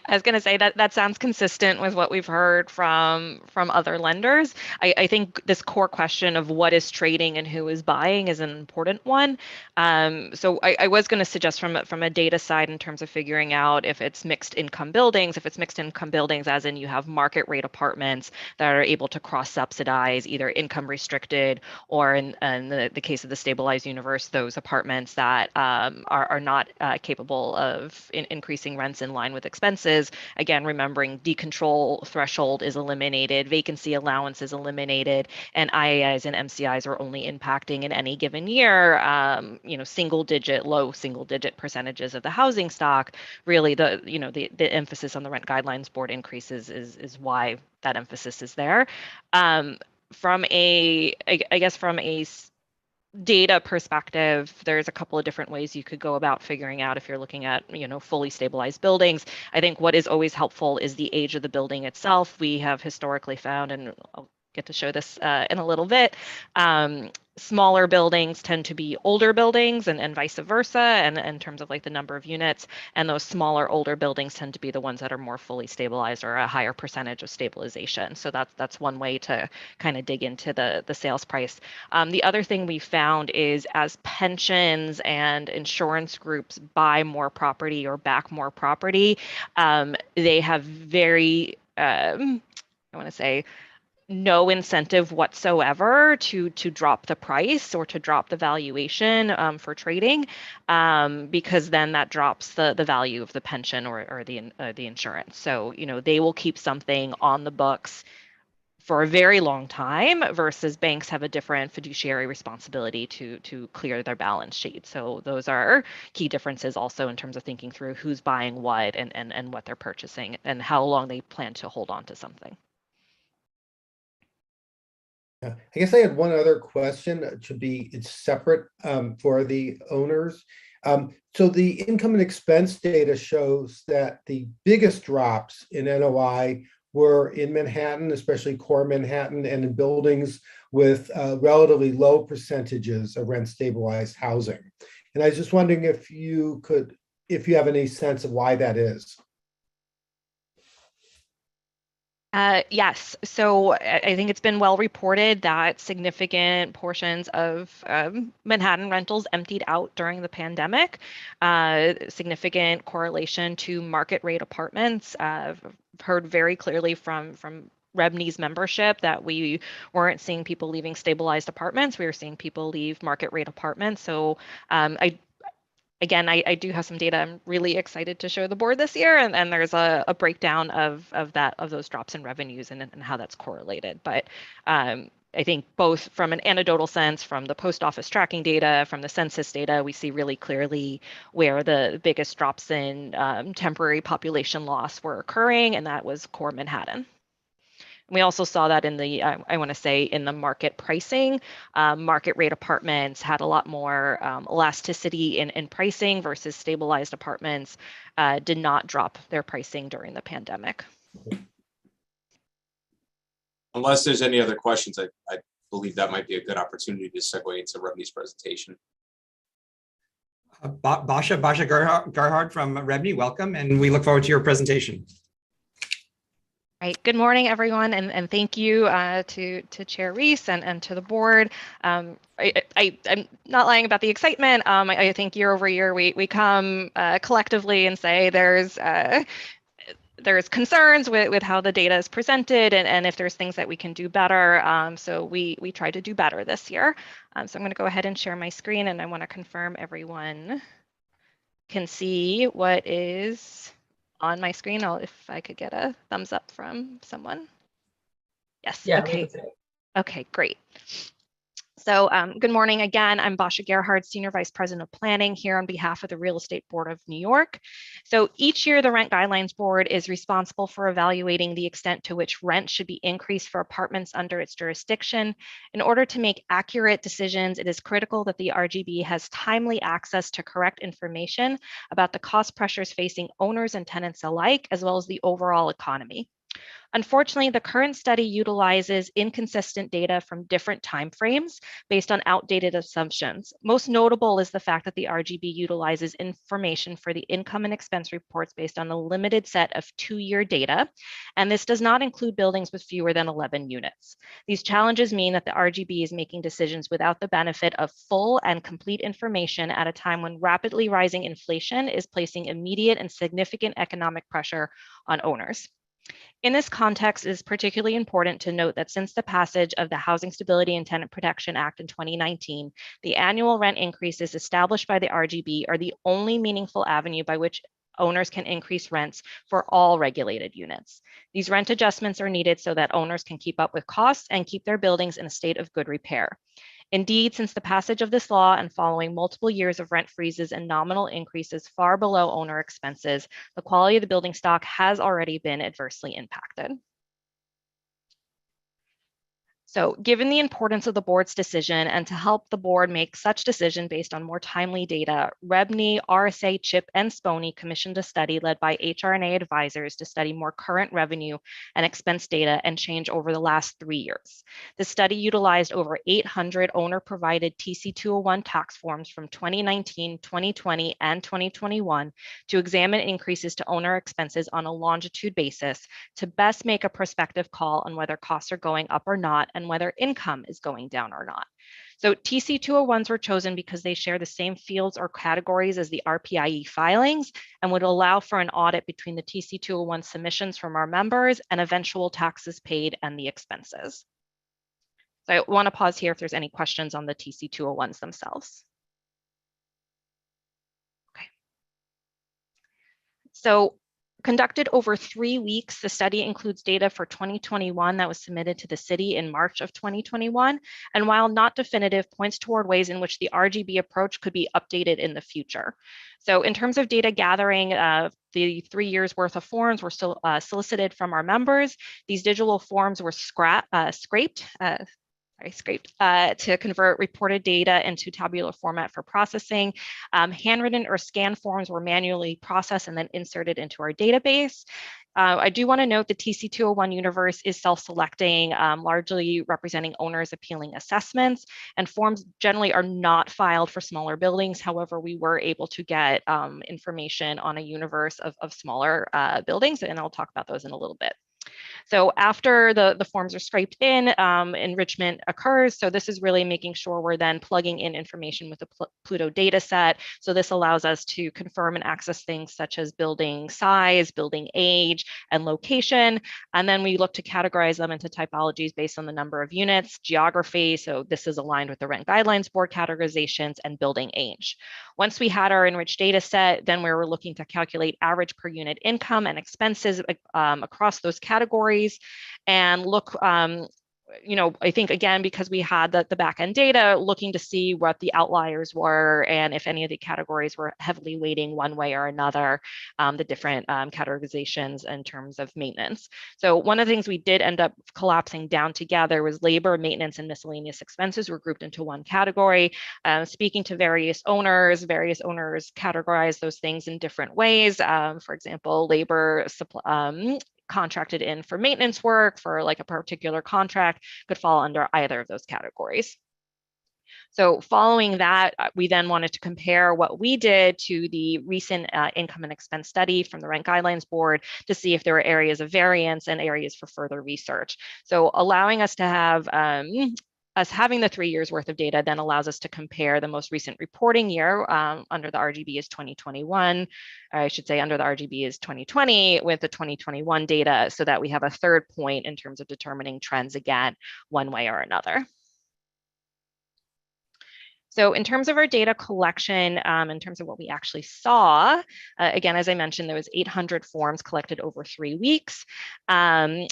I was going to say that sounds consistent with what we've heard from other lenders. I think this core question of what is trading and who is buying is an important one. So I was going to suggest from a data side in terms of figuring out if it's mixed income buildings, as in you have market rate apartments that are able to cross subsidize either income restricted, or in the case of the stabilized universe, those apartments that are not capable of increasing rents in line with expenses. Again, remembering decontrol threshold is eliminated, vacancy allowance is eliminated, and IAIs and MCIs are only impacting in any given year, single digit, low single digit percentages of the housing stock. Really, the emphasis on the rent guidelines board increases is why that emphasis is there. From a data perspective, there's a couple of different ways you could go about figuring out if you're looking at, fully stabilized buildings. I think what is always helpful is the age of the building itself. We have historically found, and I'll get to show this in a little bit, smaller buildings tend to be older buildings and vice versa, and in terms of like the number of units, and those smaller older buildings tend to be the ones that are more fully stabilized or a higher percentage of stabilization. So that's one way to kind of dig into the sales price. The other thing we found is as pensions and insurance groups buy more property or back more property, they have very, I want to say, no incentive whatsoever to drop the price or to drop the valuation for trading, because then that drops the value of the pension or the insurance. So they will keep something on the books for a very long time, versus banks have a different fiduciary responsibility to clear their balance sheet. So those are key differences also in terms of thinking through who's buying what and what they're purchasing and how long they plan to hold on to something. I guess I had one other question. It's separate for the owners. So the income and expense data shows that the biggest drops in NOI were in Manhattan, especially core Manhattan, and in buildings with relatively low percentages of rent stabilized housing. And I was just wondering if you have any sense of why that is. Yes. So I think it's been well reported that significant portions of Manhattan rentals emptied out during the pandemic. Significant correlation to market rate apartments. I've heard very clearly from REBNY's membership that we weren't seeing people leaving stabilized apartments. We were seeing people leave market rate apartments. So I do have some data I'm really excited to show the board this year, and there's a breakdown of those drops in revenues and how that's correlated. But I think both from an anecdotal sense, from the post office tracking data, from the census data, we see really clearly where the biggest drops in temporary population loss were occurring, and that was core Manhattan. We also saw that in the, I want to say, in the market pricing. Market rate apartments had a lot more elasticity in pricing versus stabilized apartments did not drop their pricing during the pandemic. Unless there's any other questions, I believe that might be a good opportunity to segue into REBNY's presentation. Basha Gerhard from REBNY, welcome, and we look forward to your presentation. Right. Good morning, everyone, and thank you to Chair Reese and to the board. I'm not lying about the excitement. I think year over year we come collectively and say there's concerns with how the data is presented and if there's things that we can do better. So we try to do better this year. So I'm going to go ahead and share my screen, and I want to confirm everyone can see what is on my screen. If I could get a thumbs up from someone. Yes. Yeah. Okay. Okay, great. So good morning again. I'm Basha Gerhard, Senior Vice President of Planning here on behalf of the Real Estate Board of New York. So each year, the Rent Guidelines Board is responsible for evaluating the extent to which rent should be increased for apartments under its jurisdiction. In order to make accurate decisions, it is critical that the RGB has timely access to correct information about the cost pressures facing owners and tenants alike, as well as the overall economy. Unfortunately, the current study utilizes inconsistent data from different timeframes based on outdated assumptions. Most notable is the fact that the RGB utilizes information for the income and expense reports based on a limited set of 2-year data, and this does not include buildings with fewer than 11 units. These challenges mean that the RGB is making decisions without the benefit of full and complete information at a time when rapidly rising inflation is placing immediate and significant economic pressure on owners. In this context, it is particularly important to note that since the passage of the Housing Stability and Tenant Protection Act in 2019, the annual rent increases established by the RGB are the only meaningful avenue by which owners can increase rents for all regulated units. These rent adjustments are needed so that owners can keep up with costs and keep their buildings in a state of good repair. Indeed, since the passage of this law and following multiple years of rent freezes and nominal increases far below owner expenses, the quality of the building stock has already been adversely impacted. So given the importance of the board's decision and to help the board make such decision based on more timely data, REBNY, RSA, CHIP, and SPONY commissioned a study led by HR&A advisors to study more current revenue and expense data and change over the last 3 years. The study utilized over 800 owner-provided TC201 tax forms from 2019, 2020, and 2021 to examine increases to owner expenses on a longitude basis to best make a prospective call on whether costs are going up or not and whether income is going down or not. So TC201s were chosen because they share the same fields or categories as the RPIE filings and would allow for an audit between the TC201 submissions from our members and eventual taxes paid and the expenses. So I want to pause here if there's any questions on the TC201s themselves. Okay. So conducted over 3 weeks, the study includes data for 2021 that was submitted to the city in March of 2021. And while not definitive, points toward ways in which the RGB approach could be updated in the future. So in terms of data gathering, the 3 years worth of forms were still solicited from our members. These digital forms were scraped to convert reported data into tabular format for processing. Handwritten or scanned forms were manually processed and then inserted into our database. I do want to note the TC201 universe is self-selecting, largely representing owners appealing assessments, and forms generally are not filed for smaller buildings. However, we were able to get information on a universe of smaller buildings, and I'll talk about those in a little bit. So after the forms are scraped in, enrichment occurs. So this is really making sure we're then plugging in information with the Pluto data set. So this allows us to confirm and access things such as building size, building age, and location. And then we look to categorize them into typologies based on the number of units, geography. So this is aligned with the Rent Guidelines Board categorizations and building age. Once we had our enriched data set, then we were looking to calculate average per unit income and expenses across those categories and look, I think again, because we had the back end data, looking to see what the outliers were and if any of the categories were heavily weighting one way or another, the different categorizations in terms of maintenance. So one of the things we did end up collapsing down together was labor, maintenance, and miscellaneous expenses were grouped into one category. Speaking to various owners categorize those things in different ways. For example, labor contracted in for maintenance work for like a particular contract could fall under either of those categories. So following that, we then wanted to compare what we did to the recent income and expense study from the Rent Guidelines Board to see if there were areas of variance and areas for further research. So allowing us to have having the 3 years worth of data then allows us to compare the most recent reporting year under the RGB is 2021, or I should say under the RGB is 2020 with the 2021 data so that we have a third point in terms of determining trends again, one way or another. So in terms of our data collection, in terms of what we actually saw, again, as I mentioned, there was 800 forms collected over 3 weeks. And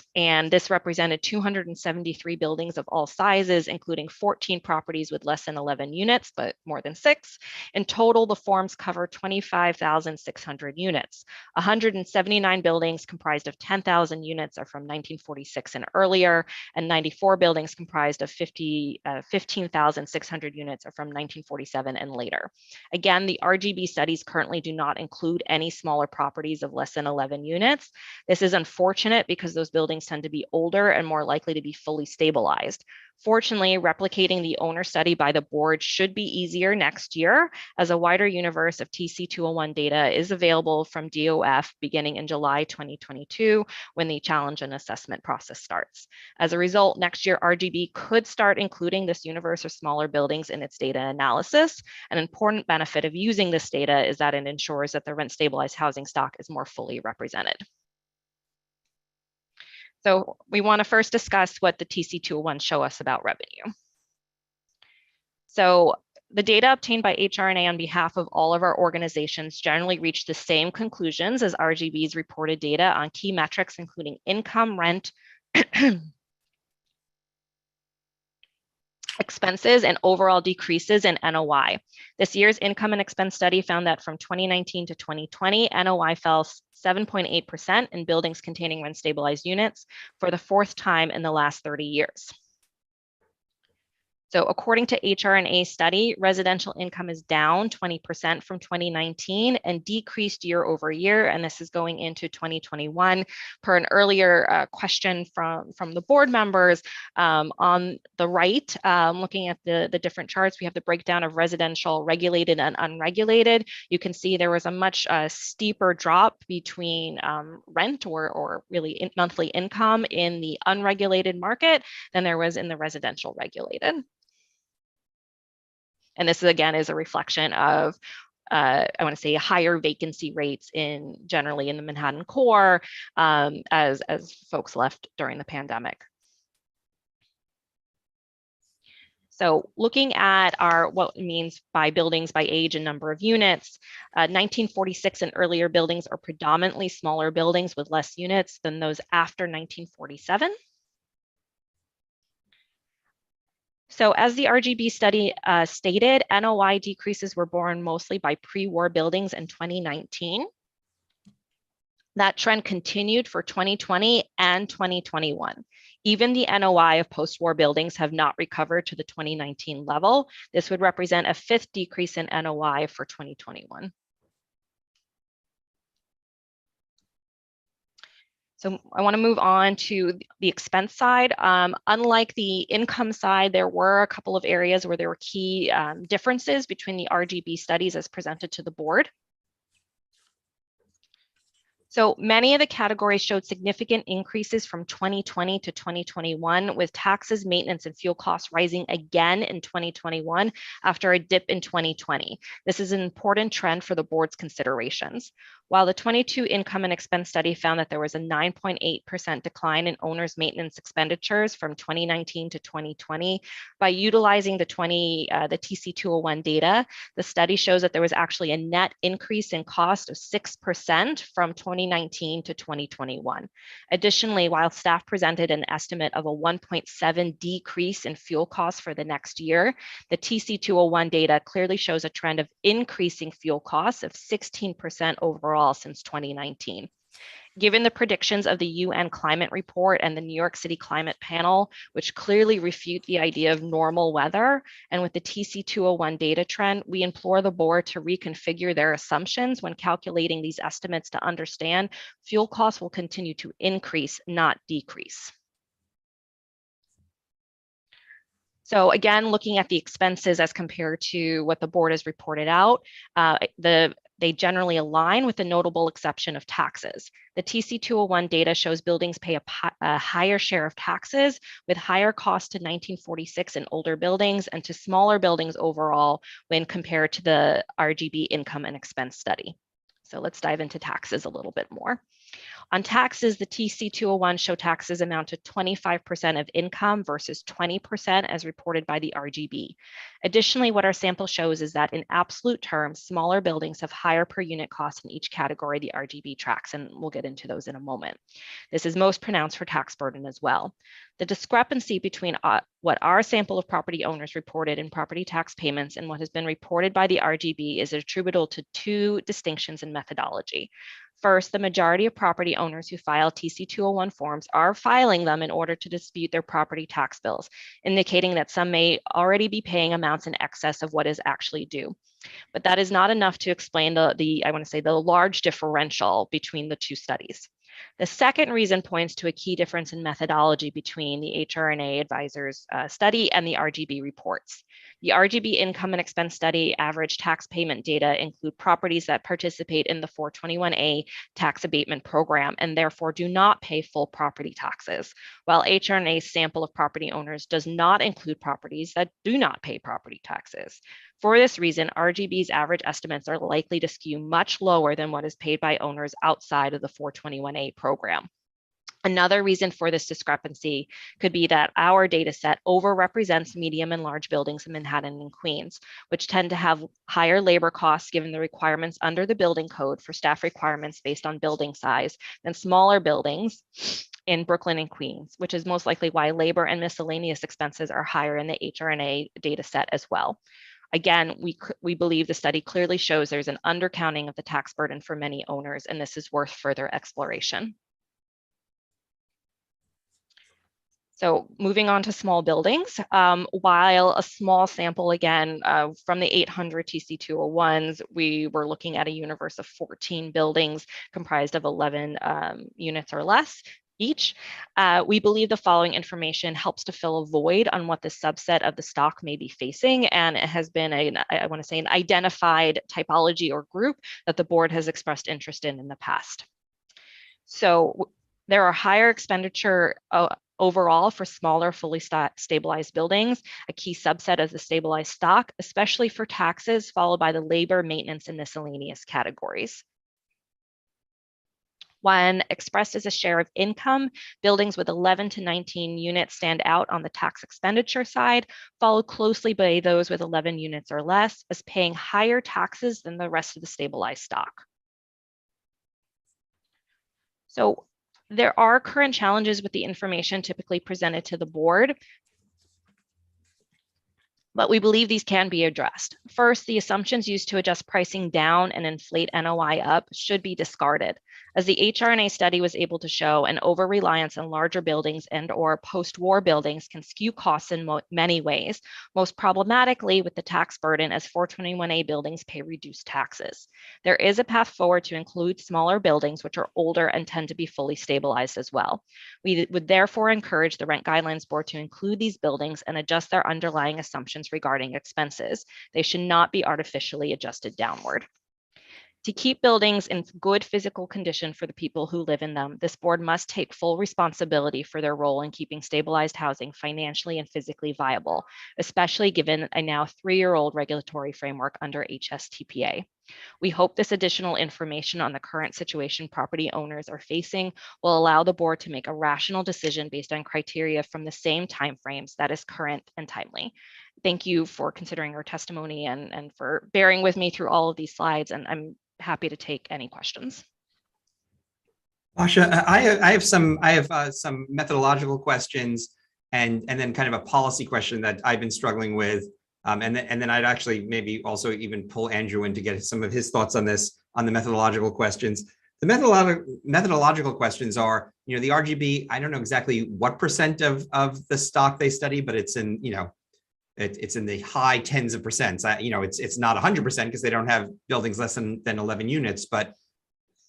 this represented 273 buildings of all sizes, including 14 properties with less than 11 units, but more than 6. In total, the forms cover 25,600 units. 179 buildings comprised of 10,000 units are from 1946 and earlier, and 94 buildings comprised of 15,600 units are from 1947 and later. Again, the RGB studies currently do not include any smaller properties of less than 11 units. This is unfortunate because those buildings tend to be older and more likely to be fully stabilized. Fortunately, replicating the owner study by the board should be easier next year as a wider universe of TC201 data is available from DOF beginning in July 2022 when the challenge and assessment process starts. As a result, next year RGB could start including this universe of smaller buildings in its data analysis. An important benefit of using this data is that it ensures that the rent stabilized housing stock is more fully represented. So we want to first discuss what the TC201 show us about revenue. So the data obtained by HRNA on behalf of all of our organizations generally reach the same conclusions as RGB's reported data on key metrics, including income, rent, expenses, and overall decreases in NOI. This year's income and expense study found that from 2019 to 2020, NOI fell 7.8% in buildings containing rent stabilized units for the fourth time in the last 30 years. So according to HRNA study, residential income is down 20% from 2019 and decreased year over year. And this is going into 2021 per an earlier question from the board members. On the right, looking at the different charts, we have the breakdown of residential, regulated and unregulated. You can see there was a much steeper drop between rent or really monthly income in the unregulated market than there was in the residential regulated. And this again is a reflection of, I want to say, higher vacancy rates generally in the Manhattan core as folks left during the pandemic. So looking at what it means by buildings by age and number of units, 1946 and earlier buildings are predominantly smaller buildings with less units than those after 1947. So as the RGB study stated, NOI decreases were borne mostly by pre-war buildings in 2019. That trend continued for 2020 and 2021. Even the NOI of post-war buildings have not recovered to the 2019 level. This would represent a fifth decrease in NOI for 2021. So I want to move on to the expense side. Unlike the income side, there were a couple of areas where there were key differences between the RGB studies as presented to the board. So many of the categories showed significant increases from 2020 to 2021, with taxes, maintenance, and fuel costs rising again in 2021 after a dip in 2020. This is an important trend for the board's considerations. While the 22 income and expense study found that there was a 9.8% decline in owners' maintenance expenditures from 2019 to 2020, by utilizing the TC201 data, the study shows that there was actually a net increase in cost of 6% from 2019 to 2021. Additionally, while staff presented an estimate of a 1.7 decrease in fuel costs for the next year, the TC201 data clearly shows a trend of increasing fuel costs of 16% overall since 2019. Given the predictions of the UN climate report and the New York City climate panel, which clearly refute the idea of normal weather, and with the TC201 data trend, we implore the board to reconfigure their assumptions when calculating these estimates to understand fuel costs will continue to increase, not decrease. So again, looking at the expenses as compared to what the board has reported out, they generally align with the notable exception of taxes. The TC201 data shows buildings pay a higher share of taxes, with higher costs to 1946 and older buildings and to smaller buildings overall when compared to the RGB income and expense study. So let's dive into taxes a little bit more. On taxes, the TC201 show taxes amount to 25% of income versus 20% as reported by the RGB. Additionally, what our sample shows is that in absolute terms, smaller buildings have higher per unit costs in each category the RGB tracks, and we'll get into those in a moment. This is most pronounced for tax burden as well. The discrepancy between what our sample of property owners reported in property tax payments and what has been reported by the RGB is attributable to two distinctions in methodology. First, the majority of property owners who file TC201 forms are filing them in order to dispute their property tax bills, indicating that some may already be paying amounts in excess of what is actually due. But that is not enough to explain the large differential between the two studies. The second reason points to a key difference in methodology between the HRNA advisors study and the RGB reports. The RGB income and expense study average tax payment data include properties that participate in the 421A tax abatement program and therefore do not pay full property taxes, while HRNA's sample of property owners does not include properties that do not pay property taxes. For this reason, RGB's average estimates are likely to skew much lower than what is paid by owners outside of the 421A program. Another reason for this discrepancy could be that our data set overrepresents medium and large buildings in Manhattan and Queens, which tend to have higher labor costs given the requirements under the building code for staff requirements based on building size than smaller buildings in Brooklyn and Queens, which is most likely why labor and miscellaneous expenses are higher in the HRNA data set as well. Again, we believe the study clearly shows there's an undercounting of the tax burden for many owners, and this is worth further exploration. So moving on to small buildings, while a small sample, again, from the 800 TC201s, we were looking at a universe of 14 buildings comprised of 11 units or less each. We believe the following information helps to fill a void on what the subset of the stock may be facing, and it has been, I want to say, an identified typology or group that the board has expressed interest in the past. So there are higher expenditure overall for smaller, fully stabilized buildings, a key subset of the stabilized stock, especially for taxes, followed by the labor, maintenance, and miscellaneous categories. When expressed as a share of income, buildings with 11 to 19 units stand out on the tax expenditure side, followed closely by those with 11 units or less, as paying higher taxes than the rest of the stabilized stock. So there are current challenges with the information typically presented to the board, but we believe these can be addressed. First, the assumptions used to adjust pricing down and inflate NOI up should be discarded. As the HRNA study was able to show, an over-reliance on larger buildings and or post-war buildings can skew costs in many ways, most problematically with the tax burden as 421A buildings pay reduced taxes. There is a path forward to include smaller buildings which are older and tend to be fully stabilized as well. We would therefore encourage the Rent Guidelines Board to include these buildings and adjust their underlying assumptions regarding expenses. They should not be artificially adjusted downward. To keep buildings in good physical condition for the people who live in them, this board must take full responsibility for their role in keeping stabilized housing financially and physically viable, especially given a now 3-year-old regulatory framework under HSTPA. We hope this additional information on the current situation property owners are facing will allow the board to make a rational decision based on criteria from the same timeframes that is current and timely. Thank you for considering our testimony and for bearing with me through all of these slides, and I'm happy to take any questions. Basha, I have some methodological questions and then kind of a policy question that I've been struggling with. And then I'd actually maybe also even pull Andrew in to get some of his thoughts on this, on the methodological questions. The methodological questions are, the RGB, I don't know exactly what percent of the stock they study, but it's in, it's in the high tens of percents. It's not 100% because they don't have buildings less than 11 units, but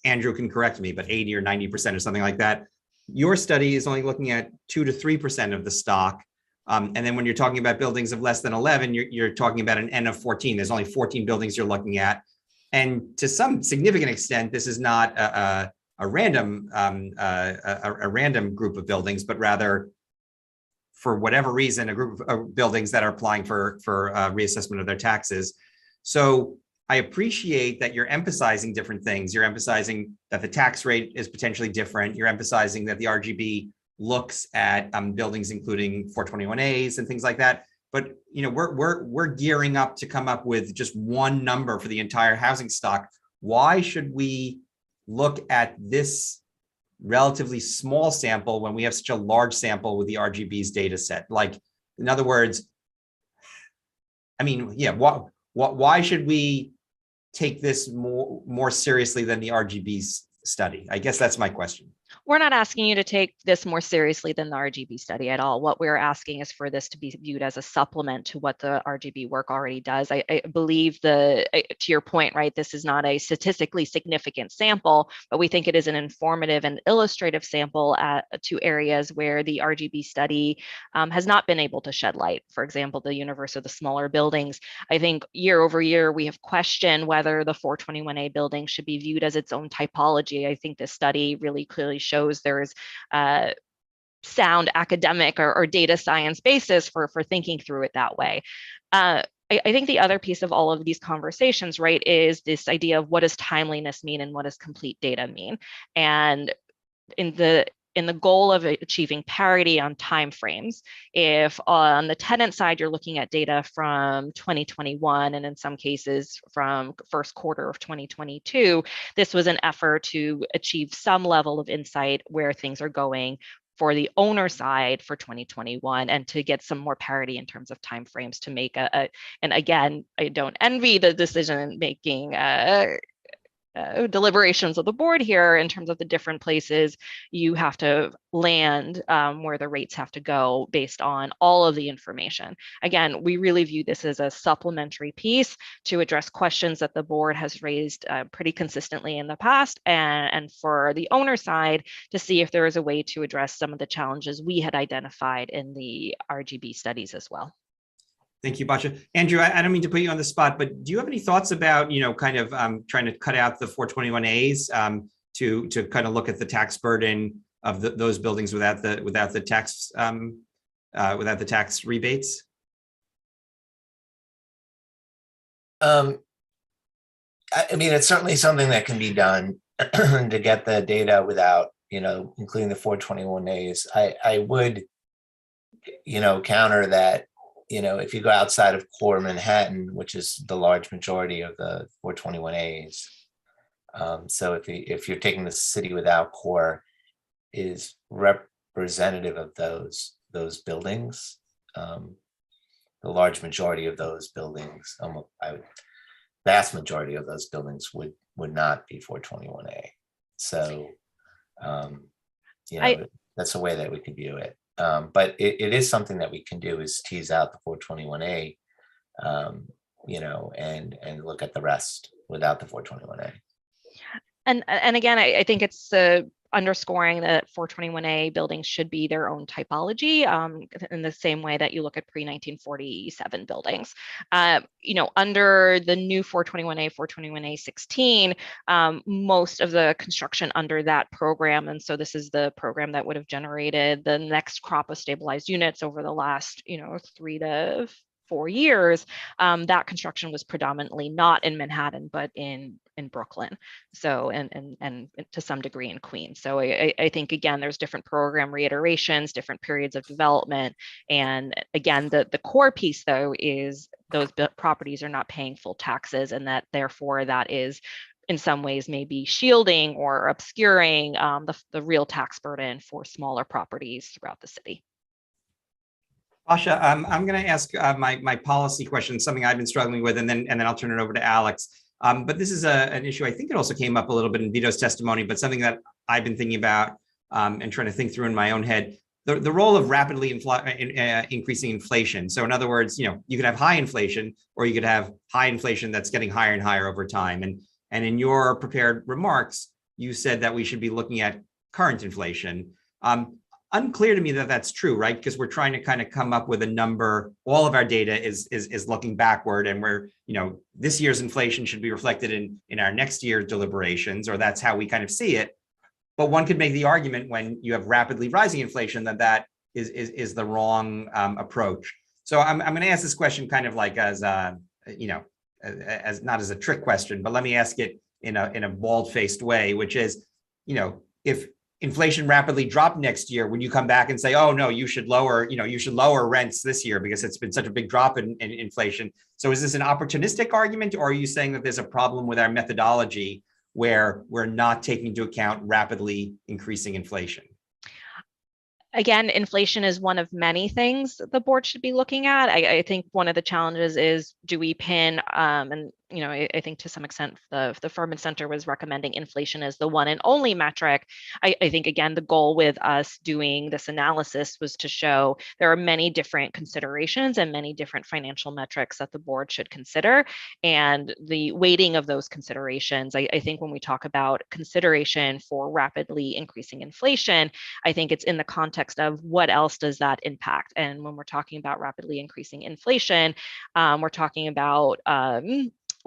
Andrew can correct me, but 80 or 90% or something like that. Your study is only looking at 2 to 3% of the stock. And then when you're talking about buildings of less than 11, you're talking about an N of 14. There's only 14 buildings you're looking at. And to some significant extent, this is not a random group of buildings, but rather, for whatever reason, a group of buildings that are applying for reassessment of their taxes. So I appreciate that you're emphasizing different things. You're emphasizing that the tax rate is potentially different. You're emphasizing that the RGB looks at buildings including 421As and things like that. But we're gearing up to come up with just one number for the entire housing stock. Why should we look at this relatively small sample when we have such a large sample with the RGB's data set? Like, in other words, why should we take this more seriously than the RGB's study? I guess that's my question. We're not asking you to take this more seriously than the RGB study at all. What we're asking is for this to be viewed as a supplement to what the RGB work already does. I believe to your point, right, this is not a statistically significant sample, but we think it is an informative and illustrative sample to areas where the RGB study has not been able to shed light. For example, the universe of the smaller buildings. I think year over year, we have questioned whether the 421A building should be viewed as its own typology. I think this study really clearly shows there's sound academic or data science basis for thinking through it that way. I think the other piece of all of these conversations, right, is this idea of what does timeliness mean and what does complete data mean? And in the in the goal of achieving parity on timeframes, if on the tenant side, you're looking at data from 2021, and in some cases from first quarter of 2022, this was an effort to achieve some level of insight where things are going for the owner side for 2021, and to get some more parity in terms of timeframes to make and again, I don't envy the decision making deliberations of the board here in terms of the different places you have to land, where the rates have to go based on all of the information. Again, we really view this as a supplementary piece to address questions that the board has raised pretty consistently in the past, and for the owner side to see if there is a way to address some of the challenges we had identified in the RGB studies as well. Thank you, Basha. Andrew, I don't mean to put you on the spot, but do you have any thoughts about, kind of trying to cut out the 421As to kind of look at the tax burden of those buildings without the tax rebates? I mean, it's certainly something that can be done to get the data without, including the 421As. I would, counter that. If you go outside of core Manhattan, which is the large majority of the 421As, so if you're taking the city without core is representative of those buildings, the large majority of those buildings, vast majority of those buildings would not be 421A. So, that's a way that we could view it. But it is something that we can do, is tease out the 421A, and look at the rest without the 421A. And again, I think it's underscoring that 421A buildings should be their own typology, in the same way that you look at pre-1947 buildings. Under the new 421A, 421A 16, most of the construction under that program, and so this is the program that would have generated the next crop of stabilized units over the last, 3 to 4 years, that construction was predominantly not in Manhattan, but in Brooklyn. So, and to some degree in Queens. So I think, again, there's different program reiterations, different periods of development. And again, the core piece, though, is those properties are not paying full taxes, and that therefore that is in some ways maybe shielding or obscuring the real tax burden for smaller properties throughout the city. Basha, I'm going to ask my policy question, something I've been struggling with, and then I'll turn it over to Alex. But this is an issue, I think it also came up a little bit in Vito's testimony, but something that I've been thinking about and trying to think through in my own head, the role of rapidly increasing inflation. So in other words, you could have high inflation, or you could have high inflation that's getting higher and higher over time. And in your prepared remarks, you said that we should be looking at current inflation. Unclear to me that that's true, right? Because we're trying to kind of come up with a number. All of our data is looking backward, and we're, this year's inflation should be reflected in our next year's deliberations, or that's how we kind of see it. But one could make the argument, when you have rapidly rising inflation, that is the wrong approach. So I'm going to ask this question kind of like as as not as a trick question, but let me ask it in a bald-faced way, which is, if inflation rapidly dropped next year, would you come back and say, oh no, you should lower rents this year because it's been such a big drop in inflation? So is this an opportunistic argument, or are you saying that there's a problem with our methodology where we're not taking into account rapidly increasing inflation? Again, inflation is one of many things the board should be looking at. I think one of the challenges is, do we pin, and I think to some extent the Furman Center was recommending inflation as the one and only metric. I think, again, the goal with us doing this analysis was to show there are many different considerations and many different financial metrics that the board should consider. And the weighting of those considerations, I think when we talk about consideration for rapidly increasing inflation, I think it's in the context of what else does that impact. And when we're talking about rapidly increasing inflation, we're talking about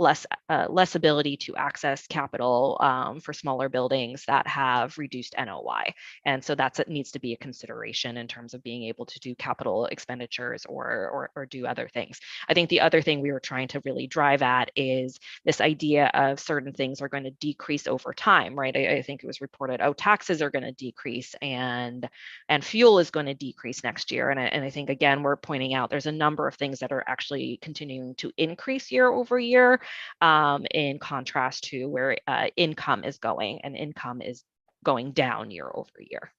less ability to access capital for smaller buildings that have reduced NOI. And so it needs to be a consideration in terms of being able to do capital expenditures or do other things. I think the other thing we were trying to really drive at is this idea of certain things are going to decrease over time, right? I think it was reported, oh, taxes are going to decrease and fuel is going to decrease next year. And I think, again, we're pointing out there's a number of things that are actually continuing to increase year over year, in contrast to where income is going, and income is going down year over year.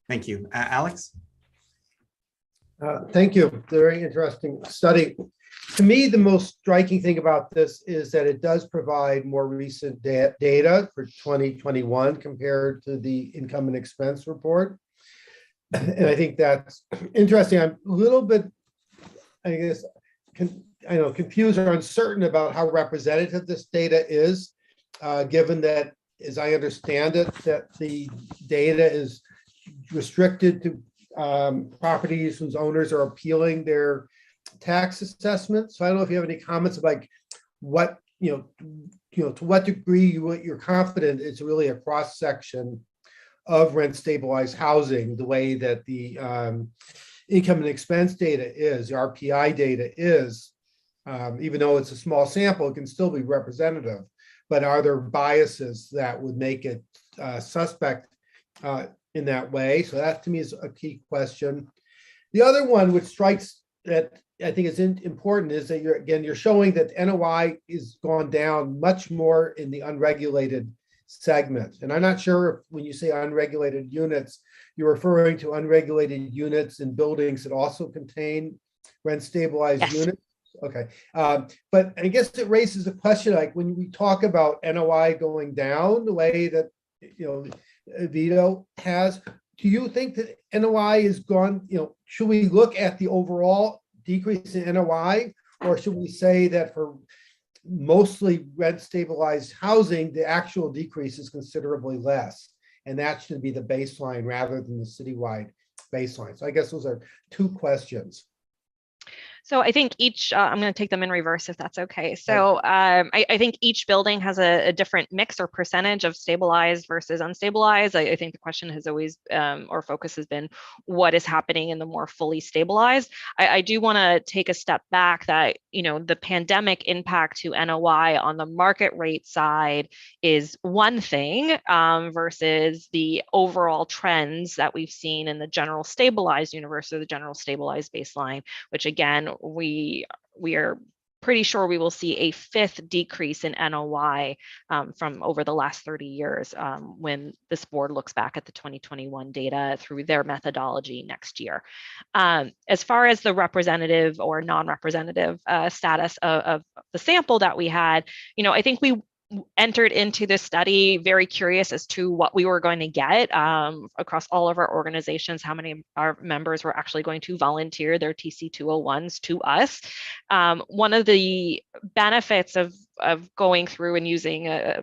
Thank you. Alex? Thank you. Very interesting study. To me, the most striking thing about this is that it does provide more recent data for 2021 compared to the income and expense report. And I think that's interesting. I'm a little bit, I guess, confused or uncertain about how representative this data is, given that, as I understand it, that the data is restricted to properties whose owners are appealing their tax assessment. So I don't know if you have any comments about what, to what degree you're confident it's really a cross section of rent stabilized housing, the way that the income and expense data is, the RPI data is, even though it's a small sample, it can still be representative. But are there biases that would make it suspect in that way? So that, to me, is a key question. The other one, which strikes that I think is important, is that you're showing that NOI is gone down much more in the unregulated segment. And I'm not sure if, when you say unregulated units, you're referring to unregulated units in buildings that also contain rent stabilized units. Okay. But I guess it raises a question, like when we talk about NOI going down the way that, Vito has, do you think that NOI is gone, should we look at the overall decrease in NOI, or should we say that for mostly rent stabilized housing, the actual decrease is considerably less, and that should be the baseline rather than the citywide baseline? So I guess those are two questions. So I think each, I'm going to take them in reverse if that's okay. So I think each building has a different mix or percentage of stabilized versus unstabilized. I think the question has always, or focus has been, what is happening in the more fully stabilized? I do want to take a step back that, the pandemic impact to NOI on the market rate side is one thing versus the overall trends that we've seen in the general stabilized universe, or the general stabilized baseline, which again, we are pretty sure we will see a fifth decrease in NOI from over the last 30 years when this board looks back at the 2021 data through their methodology next year. As far as the representative or non-representative status of the sample that we had, I think we entered into this study very curious as to what we were going to get across all of our organizations, how many of our members were actually going to volunteer their TC201s to us. One of the benefits of going through and using an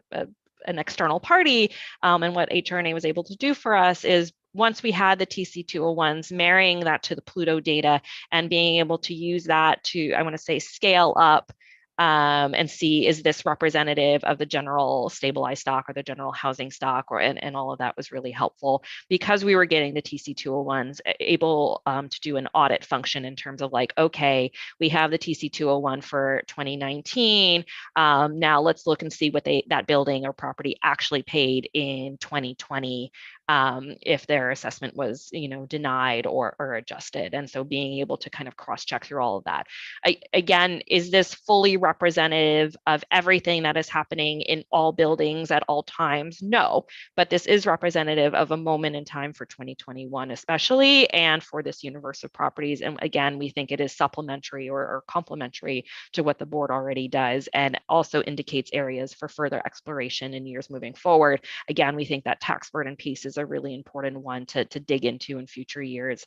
external party and what HRNA was able to do for us is, once we had the TC201s, marrying that to the Pluto data and being able to use that to, I want to say, scale up and see, is this representative of the general stabilized stock or the general housing stock, and all of that was really helpful, because we were getting the TC201s able to do an audit function in terms of like, okay, we have the TC201 for 2019. Now let's look and see what that building or property actually paid in 2020 if their assessment was, denied or adjusted. And so being able to kind of cross-check through all of that. Again, is this fully representative of everything that is happening in all buildings at all times? No, but this is representative of a moment in time for 2021 especially, and for this universe of properties. And again, we think it is supplementary or complementary to what the board already does, and also indicates areas for further exploration in years moving forward. Again, we think that tax burden piece is a really important one to dig into in future years.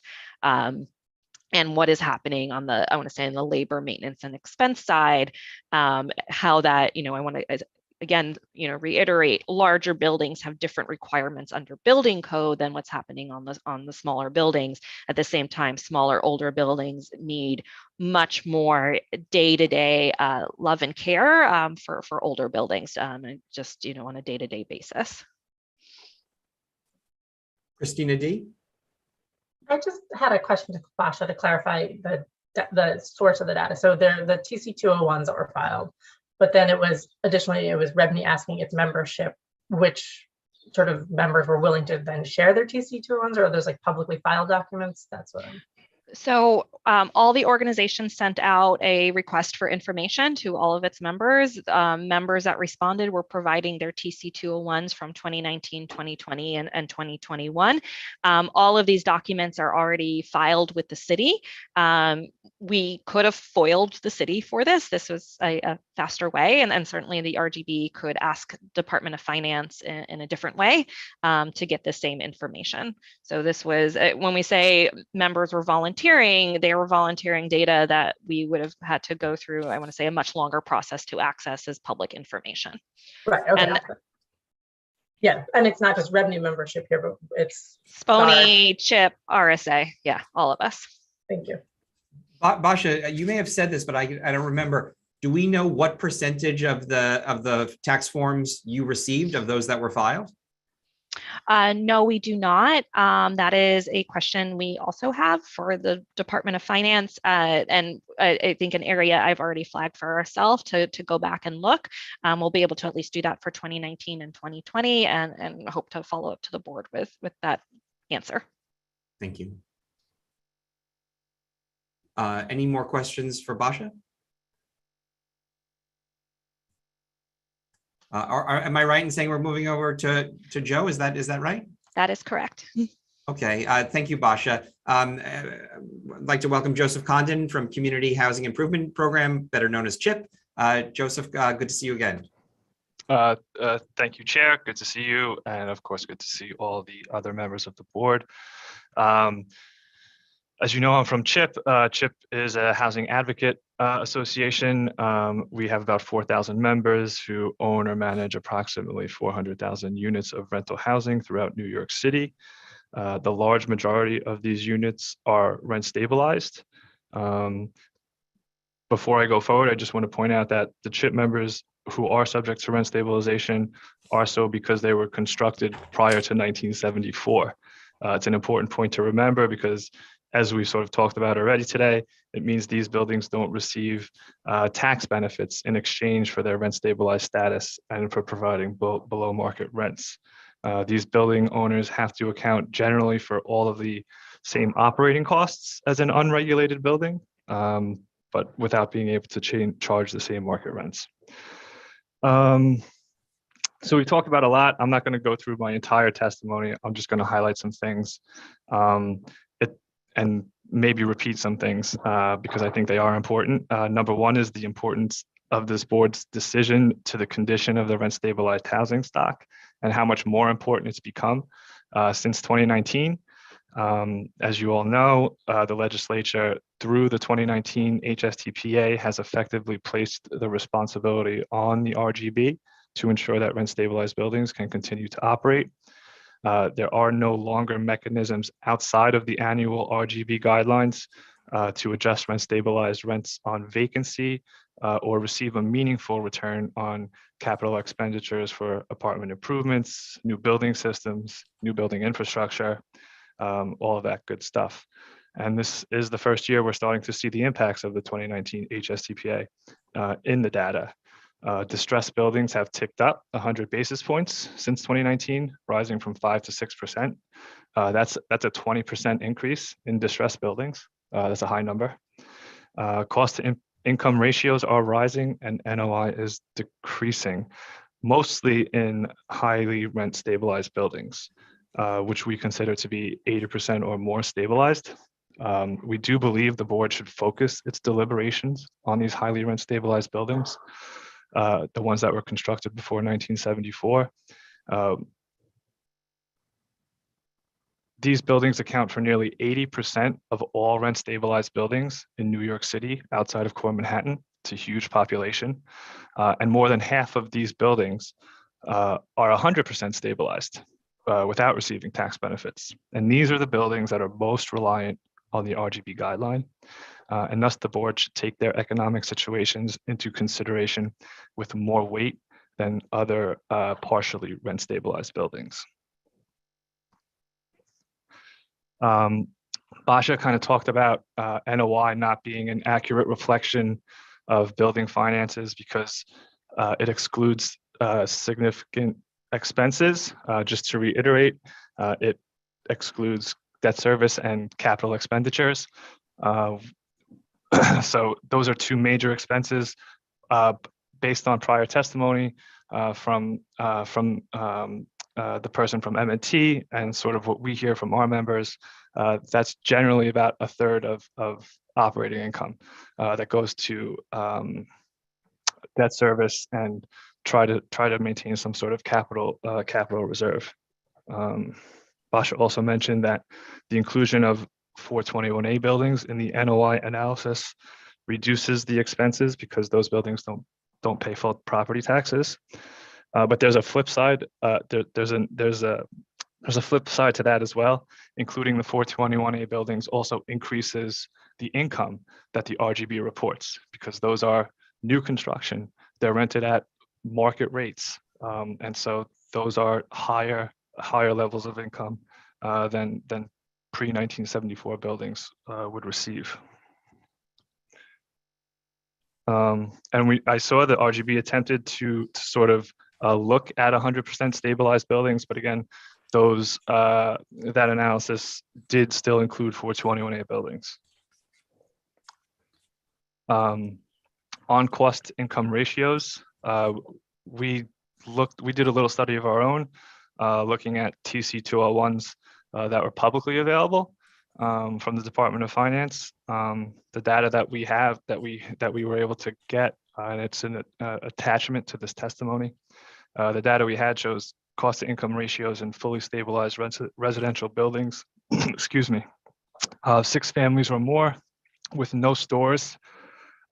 And what is happening on the, I want to say, in the labor, maintenance, and expense side, how that, I want to again, reiterate, larger buildings have different requirements under building code than what's happening on the smaller buildings. At the same time, smaller, older buildings need much more day-to-day love and care for older buildings, and just on a day-to-day basis. Christina D. I just had a question to Basha to clarify the source of the data. So they're the TC201s that were filed, but then it was Rebney asking its membership which sort of members were willing to then share their TC201s, or are those like publicly filed documents? That's what I'm. So all the organizations sent out a request for information to all of its members. Members that responded were providing their TC201s from 2019, 2020, and 2021. All of these documents are already filed with the city. We could have foiled the city for this. This was a faster way, and certainly the RGB could ask Department of Finance in a different way to get the same information. So this was, when we say members were volunteering, they were volunteering data that we would have had to go through, I want to say, a much longer process to access as public information. Right, okay. Yeah, and it's not just revenue membership here, but it's SPONY, CHIP, RSA, yeah, all of us. Thank you. Basha, you may have said this, but I don't remember. Do we know what percentage of the tax forms you received of those that were filed? No, we do not. That is a question we also have for the Department of Finance, and I think an area I've already flagged for ourselves to go back and look. We'll be able to at least do that for 2019 and 2020, and hope to follow up to the board with that answer. Thank you. Any more questions for Basha? Am I right in saying we're moving over to Joe? Is that right? That is correct. Okay, thank you, Basha. I'd like to welcome Joseph Condon from Community Housing Improvement Program, better known as CHIP. Joseph, good to see you again. Thank you, Chair. Good to see you. And of course, good to see all the other members of the board. As you know, I'm from CHIP. CHIP is a housing advocate association. We have about 4,000 members who own or manage approximately 400,000 units of rental housing throughout New York City. The large majority of these units are rent stabilized. Before I go forward, I just want to point out that the CHIP members who are subject to rent stabilization are so because they were constructed prior to 1974. It's an important point to remember because, as we sort of talked about already today, it means these buildings don't receive tax benefits in exchange for their rent stabilized status and for providing below market rents. These building owners have to account generally for all of the same operating costs as an unregulated building, but without being able to charge the same market rents. So we talked about a lot. I'm not going to go through my entire testimony. I'm just going to highlight some things. And maybe repeat some things because I think they are important. Number one is the importance of this board's decision to the condition of the rent stabilized housing stock and how much more important it's become since 2019. As you all know, the legislature through the 2019 HSTPA has effectively placed the responsibility on the RGB to ensure that rent stabilized buildings can continue to operate. There are no longer mechanisms outside of the annual RGB guidelines to adjust rent stabilized rents on vacancy or receive a meaningful return on capital expenditures for apartment improvements, new building systems, new building infrastructure, all of that good stuff. And this is the first year we're starting to see the impacts of the 2019 HSTPA in the data. Distressed buildings have ticked up 100 basis points since 2019, rising from 5 to 6%. That's a 20% increase in distressed buildings. That's a high number. Cost to income ratios are rising and NOI is decreasing, mostly in highly rent stabilized buildings, which we consider to be 80% or more stabilized. We do believe the board should focus its deliberations on these highly rent stabilized buildings. The ones that were constructed before 1974. These buildings account for nearly 80% of all rent stabilized buildings in New York City outside of core Manhattan. huge population. And more than half of these buildings are 100% stabilized without receiving tax benefits. And these are the buildings that are most reliant on the RGB guideline. And thus the board should take their economic situations into consideration with more weight than other partially rent stabilized buildings. Basha kind of talked about NOI not being an accurate reflection of building finances because it excludes significant expenses. Just to reiterate, it excludes debt service and capital expenditures. So those are two major expenses based on prior testimony from the person from M&T and sort of what we hear from our members. That's generally about a third of operating income that goes to debt service and try to maintain some sort of capital reserve. Basha also mentioned that the inclusion of 421A buildings in the NOI analysis reduces the expenses because those buildings don't pay full property taxes. But there's a flip side. There's a flip side to that as well, including the 421A buildings also increases the income that the RGB reports because those are new construction. They're rented at market rates, and so those are higher levels of income than pre-1974 buildings would receive. And I saw that RGB attempted to sort of look at 100% stabilized buildings, but again, those that analysis did still include 421A buildings. On cost income ratios, we did a little study of our own, looking at TC 201s that were publicly available from the Department of Finance. The data that we have that we were able to get, and it's an attachment to this testimony. The data we had shows cost to income ratios in fully stabilized residential buildings, excuse me, 6 families or more with no stores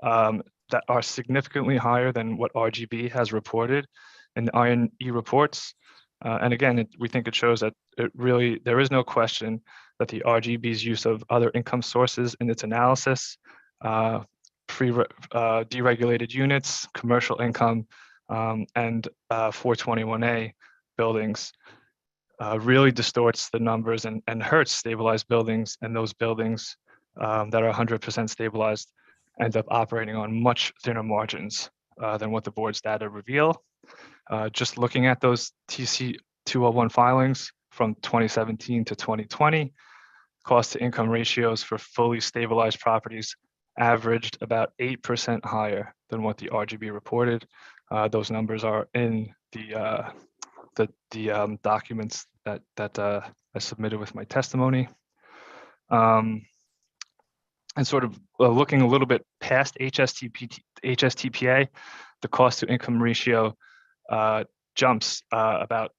that are significantly higher than what RGB has reported in the INE reports. And again, we think it shows that there is no question that the RGB's use of other income sources in its analysis, deregulated units, commercial income, and 421A buildings really distorts the numbers and hurts stabilized buildings, and those buildings that are 100% stabilized end up operating on much thinner margins than what the board's data reveal. Just looking at those TC 201 filings from 2017 to 2020, cost to income ratios for fully stabilized properties averaged about 8% higher than what the RGB reported. Those numbers are in the documents that I submitted with my testimony. And sort of looking a little bit past HSTPA, the cost to income ratio jumps about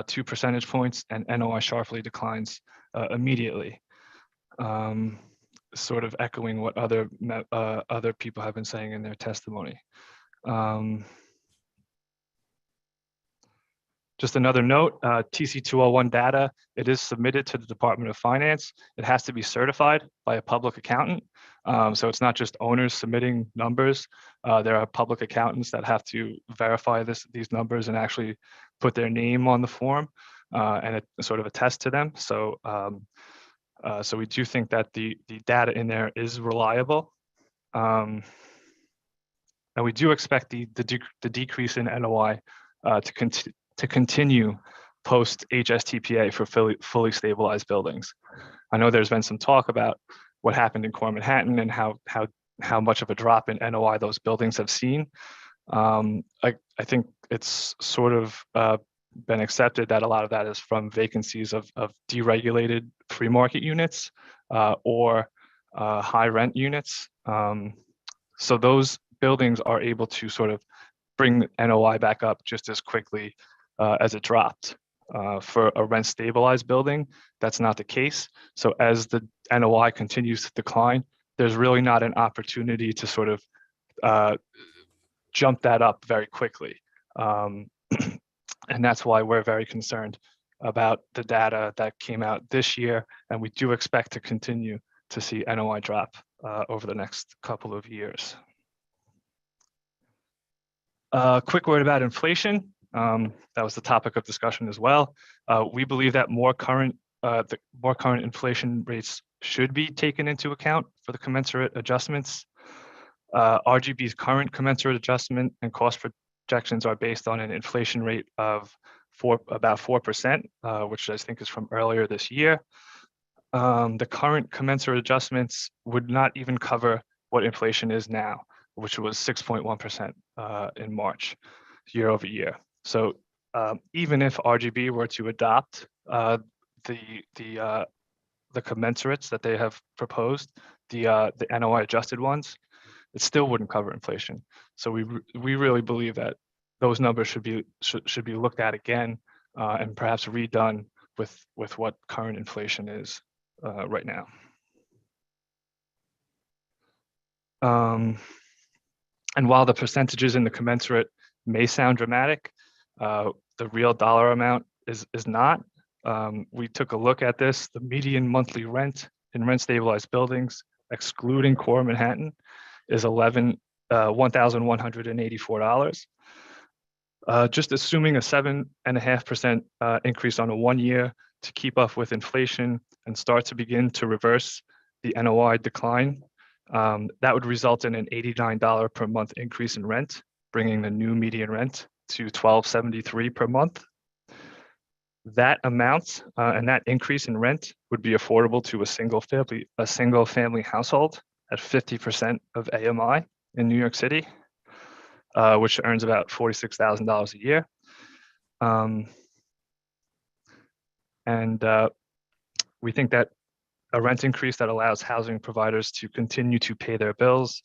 2 percentage points, and NOI sharply declines immediately. Sort of echoing what other people have been saying in their testimony. Just another note, TC 201 data, it is submitted to the Department of Finance. It has to be certified by a public accountant. So it's not just owners submitting numbers. There are public accountants that have to verify these numbers and actually put their name on the form and it sort of attest to them. So, so we do think that the data in there is reliable. And we do expect the decrease in NOI to continue post HSTPA for fully stabilized buildings. I know there's been some talk about what happened in Core Manhattan and how much of a drop in NOI those buildings have seen. I think it's sort of been accepted that a lot of that is from vacancies of deregulated free market units or high rent units. So those buildings are able to sort of bring NOI back up just as quickly as it dropped. For a rent stabilized building, that's not the case. So as the NOI continues to decline, there's really not an opportunity to sort of jumped that up very quickly. And that's why we're very concerned about the data that came out this year. And we do expect to continue to see NOI drop over the next couple of years. A quick word about inflation. That was the topic of discussion as well. We believe that the more current inflation rates should be taken into account for the commensurate adjustments. RGB's current commensurate adjustment and cost projections are based on an inflation rate of about 4%, which I think is from earlier this year. The current commensurate adjustments would not even cover what inflation is now, which was 6.1% in March, year over year. So even if RGB were to adopt the commensurates that they have proposed, the NOI adjusted ones, it still wouldn't cover inflation. So we really believe that those numbers should be looked at again and perhaps redone with what current inflation is right now. And while the percentages in the commensurate may sound dramatic, the real dollar amount is not. We took a look at this. The median monthly rent in rent stabilized buildings, excluding core Manhattan, is $1,184. Just assuming a 7.5% increase on a 1 year to keep up with inflation and start to begin to reverse the NOI decline, that would result in an $89 per month increase in rent, bringing the new median rent to $1,273 per month. That amount and that increase in rent would be affordable to a single family household at 50% of AMI in New York City, which earns about $46,000 a year. We think that a rent increase that allows housing providers to continue to pay their bills,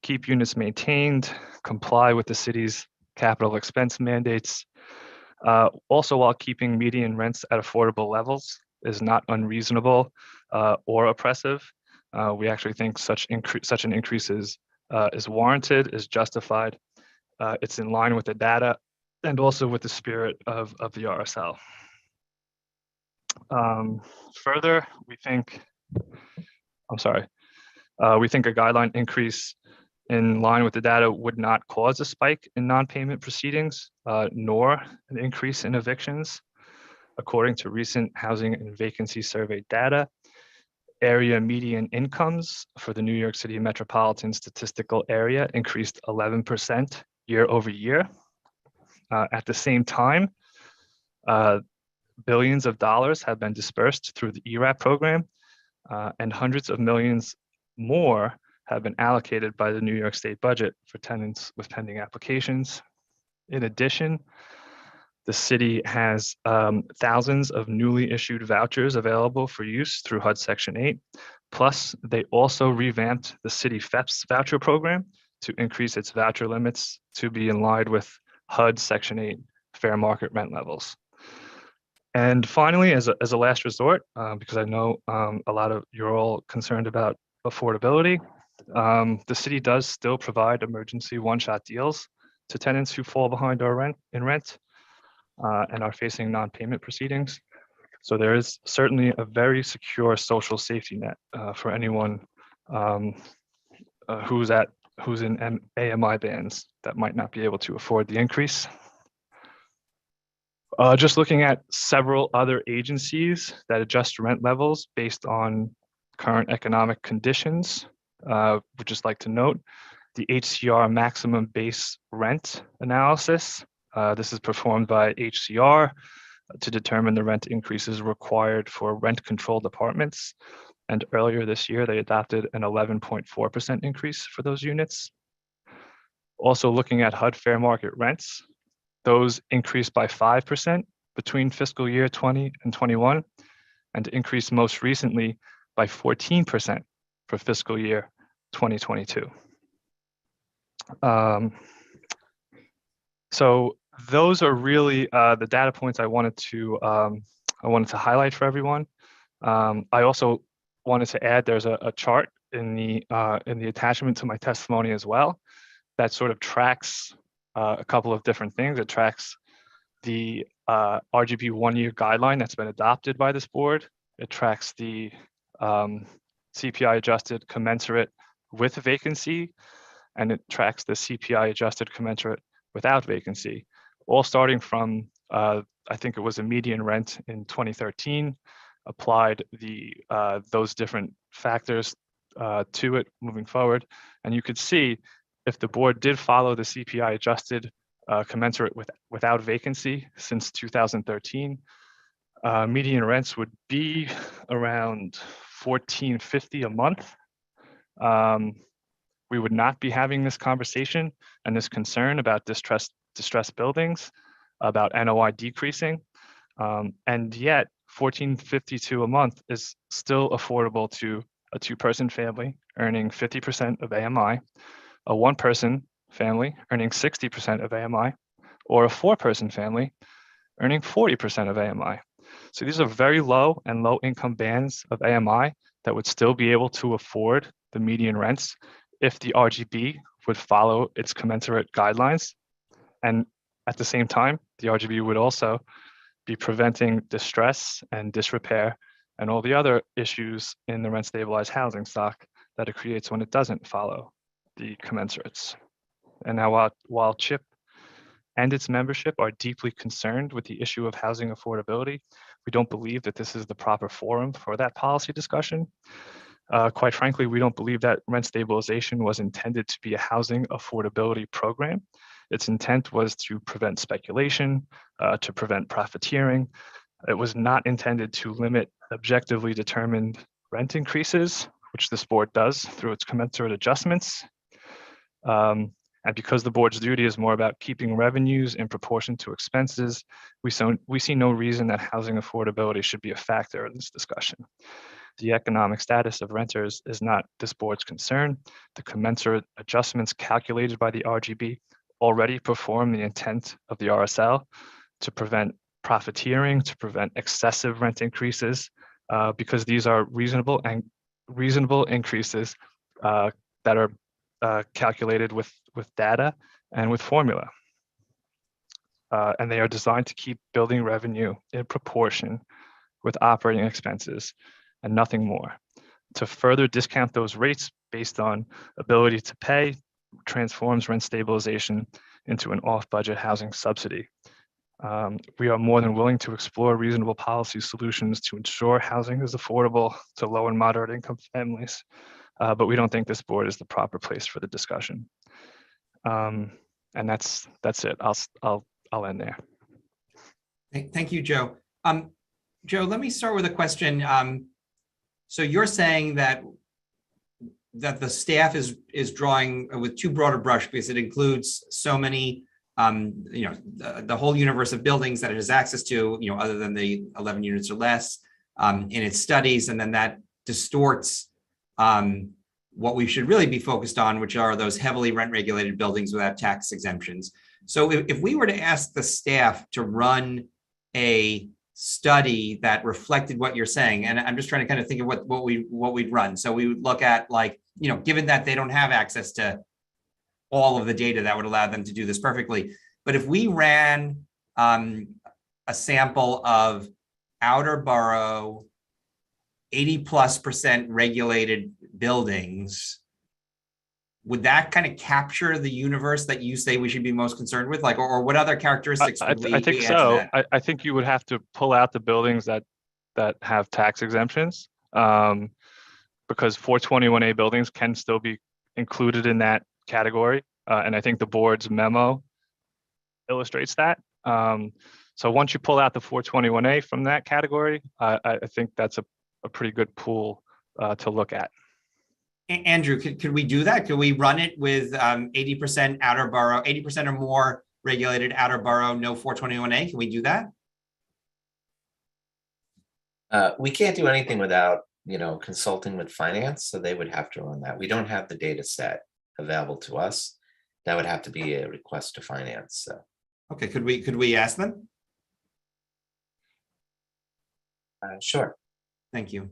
keep units maintained, comply with the city's capital expense mandates, also while keeping median rents at affordable levels, is not unreasonable or oppressive. We actually think such an increase is warranted, is justified. It's in line with the data and also with the spirit of the RSL. Further, we think a guideline increase in line with the data would not cause a spike in non-payment proceedings, nor an increase in evictions. According to recent housing and vacancy survey data, area median incomes for the New York City metropolitan statistical area increased 11% year over year. At the same time, billions of dollars have been dispersed through the ERAP program, and hundreds of millions more have been allocated by the New York State budget for tenants with pending applications. In addition, the city has thousands of newly issued vouchers available for use through HUD Section 8. Plus, they also revamped the city FEPS voucher program to increase its voucher limits to be in line with HUD Section 8 fair market rent levels. And finally, as a last resort, because I know a lot of you're all concerned about affordability, the city does still provide emergency one-shot deals to tenants who fall behind our rent and are facing non-payment proceedings. So there is certainly a very secure social safety net for anyone who's in AMI bands that might not be able to afford the increase. Just looking at several other agencies that adjust rent levels based on current economic conditions, would just like to note the HCR maximum base rent analysis. This is performed by HCR to determine the rent increases required for rent-controlled apartments. And earlier this year, they adopted an 11.4% increase for those units. Also looking at HUD fair market rents, those increased by 5% between fiscal year 20 and 21, and increased most recently by 14% for fiscal year 2022. So those are really the data points I wanted to highlight for everyone. I also wanted to add there's a chart in the attachment to my testimony as well, that sort of tracks a couple of different things. It tracks the RGB 1-year guideline that's been adopted by this board. It tracks the CPI adjusted commensurate with vacancy, and it tracks the CPI adjusted commensurate without vacancy, all starting from, I think it was a median rent in 2013, applied those different factors to it moving forward. And you could see if the board did follow the CPI adjusted commensurate without vacancy since 2013, median rents would be around $14.50 a month. We would not be having this conversation and this concern about distressed buildings, about NOI decreasing, and yet $14.52 a month is still affordable to a 2-person family earning 50% of AMI, a 1-person family earning 60% of AMI, or a 4-person family earning 40% of AMI. So these are very low and low income bands of AMI that would still be able to afford the median rents if the RGB would follow its commensurate guidelines. And at the same time, the RGB would also be preventing distress and disrepair and all the other issues in the rent stabilized housing stock that it creates when it doesn't follow the commensurates. And now while CHIP and its membership are deeply concerned with the issue of housing affordability, we don't believe that this is the proper forum for that policy discussion. Quite frankly, we don't believe that rent stabilization was intended to be a housing affordability program. Its intent was to prevent speculation, to prevent profiteering. It was not intended to limit objectively determined rent increases, which this board does through its commensurate adjustments. And because the board's duty is more about keeping revenues in proportion to expenses, we see no reason that housing affordability should be a factor in this discussion. The economic status of renters is not this board's concern. The commensurate adjustments calculated by the RGB already perform the intent of the RSL to prevent profiteering, to prevent excessive rent increases, because these are reasonable increases that are calculated with data and with formula. And they are designed to keep building revenue in proportion with operating expenses and nothing more. To further discount those rates based on ability to pay transforms rent stabilization into an off-budget housing subsidy. We are more than willing to explore reasonable policy solutions to ensure housing is affordable to low and moderate income families, but we don't think this board is the proper place for the discussion. And that's it. I'll end there. Thank you, Joe. Joe, let me start with a question. So you're saying that the staff is drawing with too broad a brush because it includes so many, the whole universe of buildings that it has access to, other than the 11 units or less in its studies, and then that distorts what we should really be focused on, which are those heavily rent regulated buildings without tax exemptions. So if we were to ask the staff to run a study that reflected what you're saying, and I'm just trying to kind of think of what we'd run. So we would look at, like, given that they don't have access to all of the data that would allow them to do this perfectly, but if we ran a sample of outer borough 80+% regulated buildings, would that kind of capture the universe that you say we should be most concerned with? Like, or what other characteristics would we I think so. I think you would have to pull out the buildings that have tax exemptions, because 421A buildings can still be included in that category. And I think the board's memo illustrates that. So once you pull out the 421A from that category, I think that's a pretty good pool to look at. Andrew, could we do that? Could we run it with 80% outer borough, 80% or more regulated outer borough, no 421A? Can we do that? We can't do anything without, consulting with finance, so they would have to run that. We don't have the data set available to us. That would have to be a request to finance. So. Okay, could we ask them? Sure. Thank you.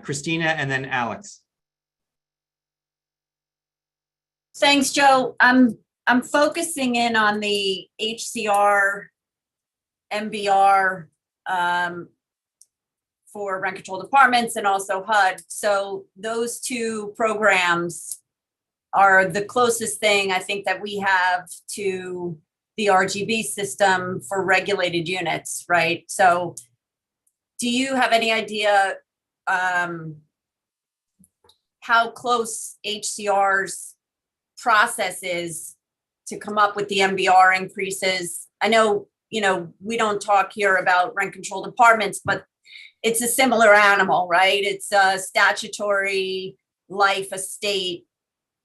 Christina and then Alex. Thanks, Joe. I'm focusing in on the HCR, MBR for rent controlled apartments and also HUD. So those two programs are the closest thing I think that we have to the RGB system for regulated units, right? So do you have any idea how close HCR's process is to come up with the MBR increases? I know, we don't talk here about rent controlled apartments, but it's a similar animal, right? It's a statutory life estate,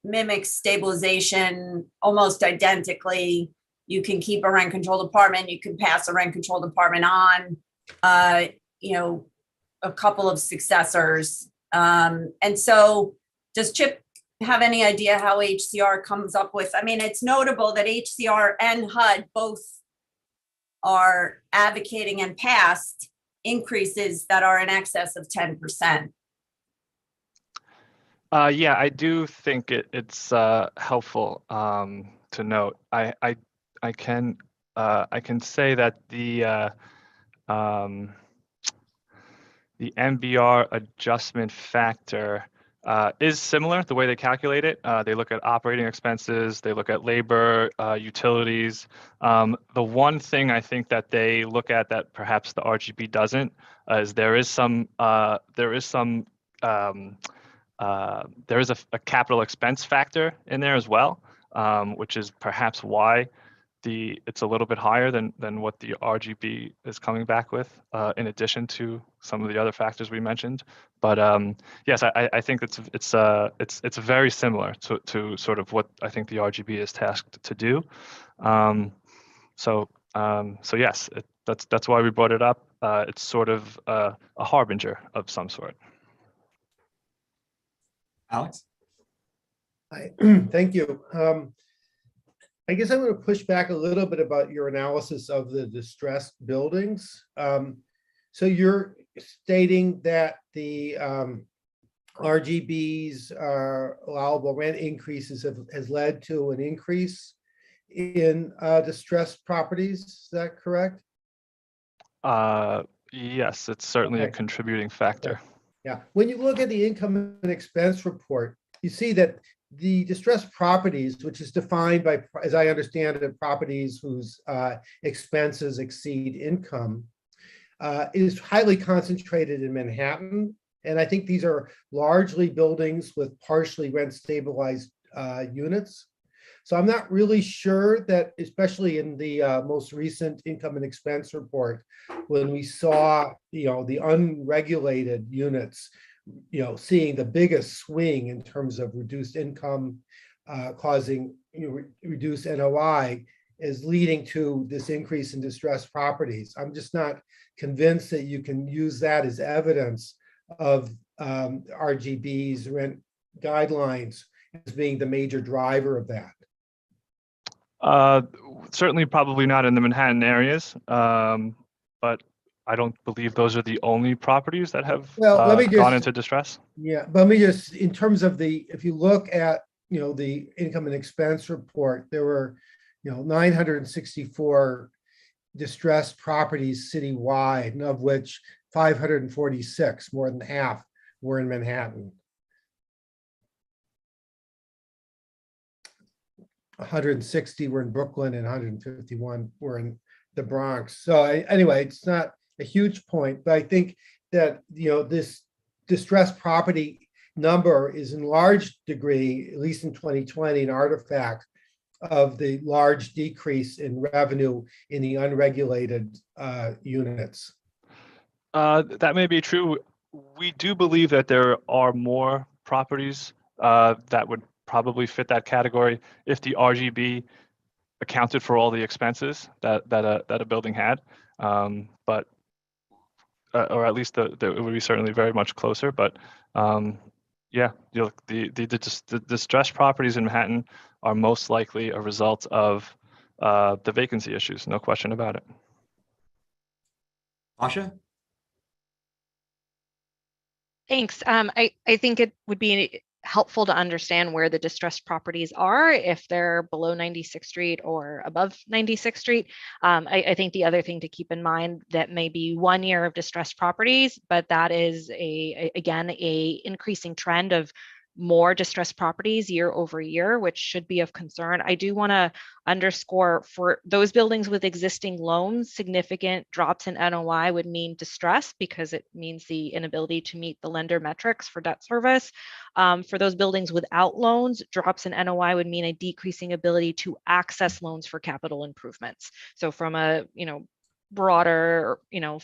mimics stabilization almost identically. You can keep a rent controlled apartment, you can pass a rent controlled apartment on, a couple of successors. And so does Chip have any idea how HCR comes up with, it's notable that HCR and HUD both are advocating and passed increases that are in excess of 10%. Yeah, I do think it's helpful to note. I can say that the MBR adjustment factor is similar, the way they calculate it. They look at operating expenses, they look at labor, utilities. The one thing I think that they look at that perhaps the RGB doesn't is there is a capital expense factor in there as well, which is perhaps why it's a little bit higher than what the RGB is coming back with, in addition to some of the other factors we mentioned. But yes, I think it's very similar to sort of what I think the RGB is tasked to do. So yes, that's why we brought it up. It's sort of a harbinger of some sort. Alex? Thank you. I guess I'm going to push back a little bit about your analysis of the distressed buildings. So you're stating that the RGB's allowable rent increases has led to an increase in distressed properties. Is that correct? Yes, it's certainly a Okay. contributing factor. Okay. Yeah. When you look at the income and expense report, you see that the distressed properties, which is defined by, as I understand it, properties whose expenses exceed income, is highly concentrated in Manhattan. And I think these are largely buildings with partially rent stabilized units. So I'm not really sure that, especially in the most recent income and expense report, when we saw, the unregulated units, seeing the biggest swing in terms of reduced income, causing reduced NOI, is leading to this increase in distressed properties. I'm just not convinced that you can use that as evidence of RGB's rent guidelines as being the major driver of that. Certainly probably not in the Manhattan areas, but I don't believe those are the only properties that have gone into distress. Yeah, but let me just, in terms of if you look at, the income and expense report, there were, 964 distressed properties citywide, and of which 546, more than half, were in Manhattan. 160 were in Brooklyn and 151 were in the Bronx. So anyway, it's not a huge point, but I think that, this distressed property number is in large degree, at least in 2020, an artifact of the large decrease in revenue in the unregulated units. That may be true. We do believe that there are more properties that would probably fit that category if the RGB accounted for all the expenses that a building had, but or at least it would be certainly very much closer. But yeah, the distressed properties in Manhattan are most likely a result of the vacancy issues, no question about it. Asha? Thanks. I think it would be helpful to understand where the distressed properties are, if they're below 96th Street or above 96th Street. I think the other thing to keep in mind, that may be 1 year of distressed properties, but that is again, a increasing trend of more distressed properties year over year, which should be of concern. I do want to underscore, for those buildings with existing loans, significant drops in NOI would mean distress, because it means the inability to meet the lender metrics for debt service. For those buildings without loans, drops in NOI would mean a decreasing ability to access loans for capital improvements. So from a, broader,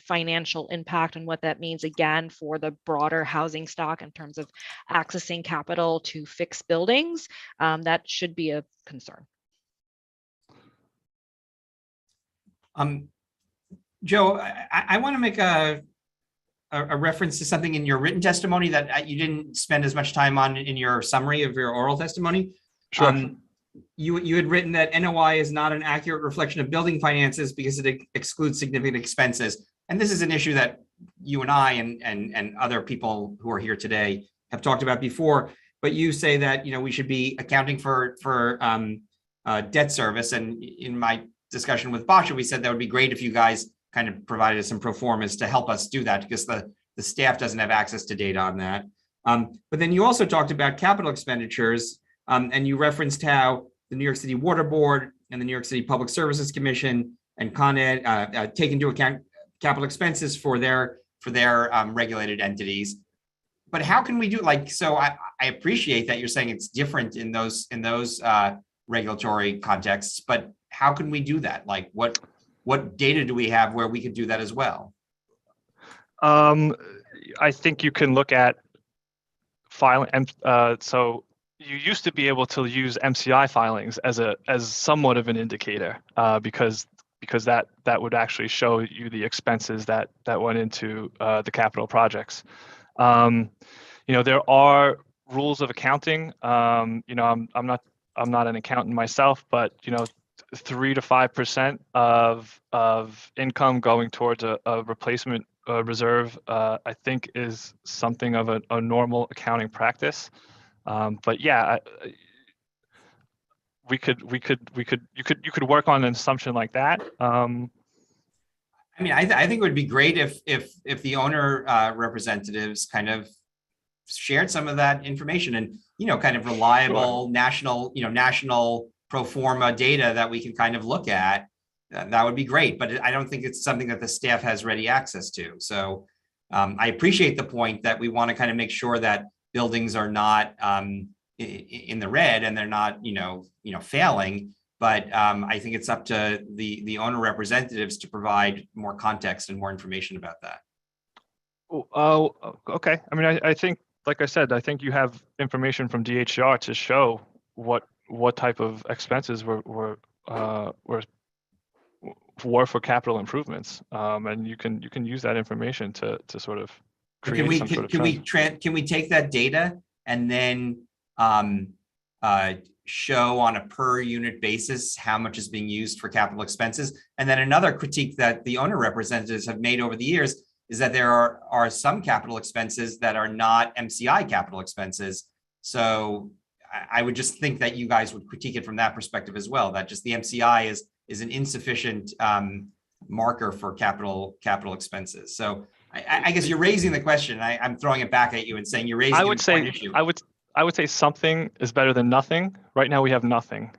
financial impact and what that means, again, for the broader housing stock in terms of accessing capital to fix buildings, that should be a concern. Joe, I want to make a reference to something in your written testimony that you didn't spend as much time on in your summary of your oral testimony. Sure. You had written that NOI is not an accurate reflection of building finances because it excludes significant expenses. And this is an issue that you and I and other people who are here today have talked about before. But you say that we should be accounting for debt service. And in my discussion with Basha, we said that would be great if you guys kind of provided us some pro formas to help us do that, because the staff doesn't have access to data on that. But then you also talked about capital expenditures. And you referenced how the New York City Water Board and the New York City Public Services Commission and Condon take into account capital expenses for their regulated entities. But how can we do so? I appreciate that you're saying it's different in those regulatory contexts, but how can we do that? Like what data do we have where we could do that as well? I think you can look at filing, so you used to be able to use MCI filings as somewhat of an indicator, because that would actually show you the expenses that went into the capital projects. There are rules of accounting. I'm not an accountant myself, but 3 to 5% of income going towards a replacement reserve, I think, is something of a normal accounting practice. But yeah, you could work on an assumption like that. I mean, I think it would be great if the owner representatives kind of shared some of that information and kind of reliable national pro forma data that we can kind of look at. That would be great, but I don't think it's something that the staff has ready access to. So I appreciate the point that we want to kind of make sure that buildings are not in the red and they're not failing. But I think it's up to the owner representatives to provide more context and more information about that. Oh, okay. I mean, I think, like I said, I think you have information from DHR to show what type of expenses were for capital improvements, and you can use that information to sort of create some sort of trend. Can we take that data and then show on a per unit basis how much is being used for capital expenses? And then another critique that the owner representatives have made over the years is that there are some capital expenses that are not MCI capital expenses. So I would just think that you guys would critique it from that perspective as well, that just the MCI is an insufficient marker for capital expenses. So I guess you're raising the question. I'm throwing it back at you and saying you're raising an important issue. I would say something is better than nothing. Right now we have nothing.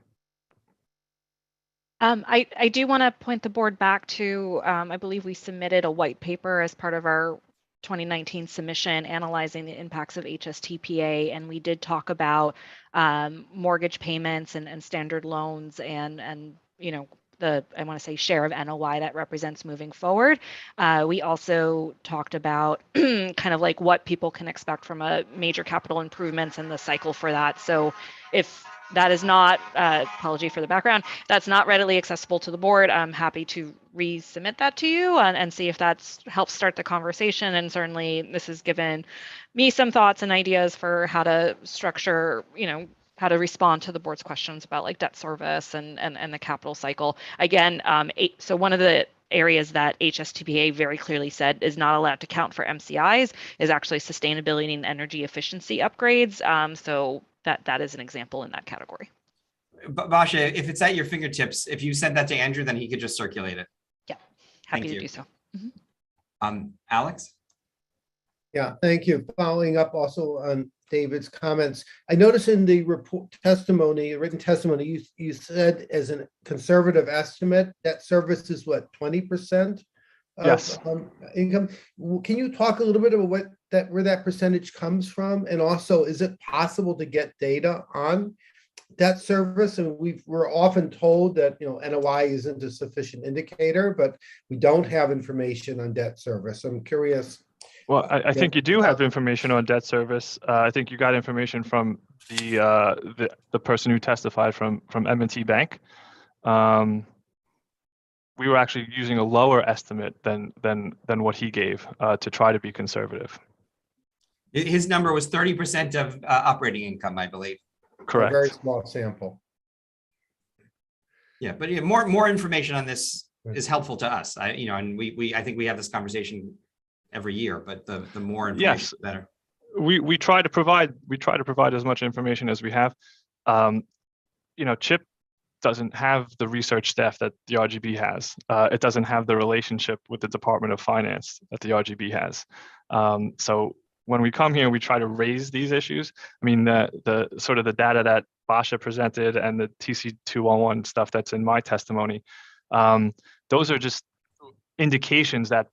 I do want to point the board back to, I believe we submitted a white paper as part of our 2019 submission analyzing the impacts of HSTPA, and we did talk about mortgage payments and standard loans and the, I want to say, share of NOI that represents moving forward. We also talked about kind of like what people can expect from a major capital improvements and the cycle for that. So if that is not, apology for the background, that's not readily accessible to the board, I'm happy to resubmit that to you and see if that's helps start the conversation. And certainly this has given me some thoughts and ideas for how to structure, how to respond to the board's questions about like debt service and the capital cycle. Again, so one of the areas that HSTPA very clearly said is not allowed to count for MCIs is actually sustainability and energy efficiency upgrades. So that is an example in that category. Basha, if it's at your fingertips, if you send that to Andrew, then he could just circulate it. Yeah, happy Thank to you. do so. Alex? Yeah, thank you. Following up also on David's comments, I noticed in the report testimony, written testimony, you said as a conservative estimate, that service is what, 20% of Yes. income? Can you talk a little bit about where that percentage comes from? And also, is it possible to get data on debt service? And we're often told that NOI isn't a sufficient indicator, but we don't have information on debt service. I'm curious. Well, I think you do have information on debt service. I think you got information from the person who testified from M&T Bank. We were actually using a lower estimate than what he gave to try to be conservative. His number was 30% of operating income, I believe. Correct. A very small sample. Yeah, but more information on this is helpful to us. I think we have this conversation every year, but the more information, Yes, the better. We try to provide as much information as we have. Chip doesn't have the research staff that the RGB has. It doesn't have the relationship with the Department of Finance that the RGB has. So when we come here, we try to raise these issues. I mean, the sort of the data that Basha presented and the TC211 stuff that's in my testimony, those are just indications that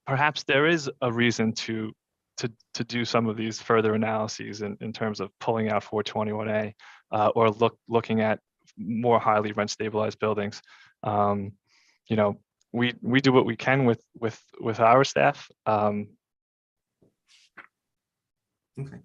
perhaps there is a reason to do some of these further analyses in terms of pulling out 421A or looking at more highly rent stabilized buildings. We do what we can with our staff. Okay.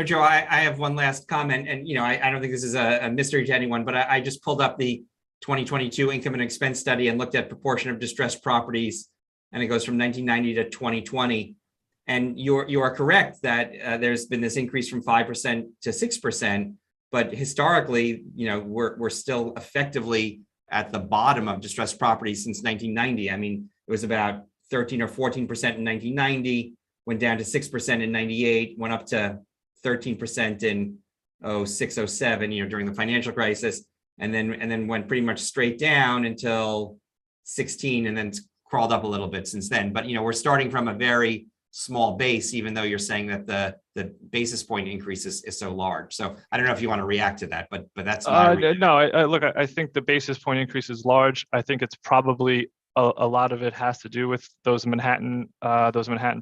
Joe, I have one last comment, and I don't think this is a mystery to anyone, but I just pulled up the 2022 income and expense study and looked at proportion of distressed properties, and it goes from 1990 to 2020. And you are correct that there's been this increase from 5% to 6%, but historically, we're still effectively at the bottom of distressed properties since 1990. I mean, it was about 13 or 14% in 1990, went down to 6% in 98, went up to 13% in 06, 07, during the financial crisis, and then went pretty much straight down until 16, and then crawled up a little bit since then. But we're starting from a very small base, even though you're saying that the basis point increase is so large. So I don't know if you want to react to that, but that's my no. Look, I think the basis point increase is large. I think it's probably a lot of it has to do with those Manhattan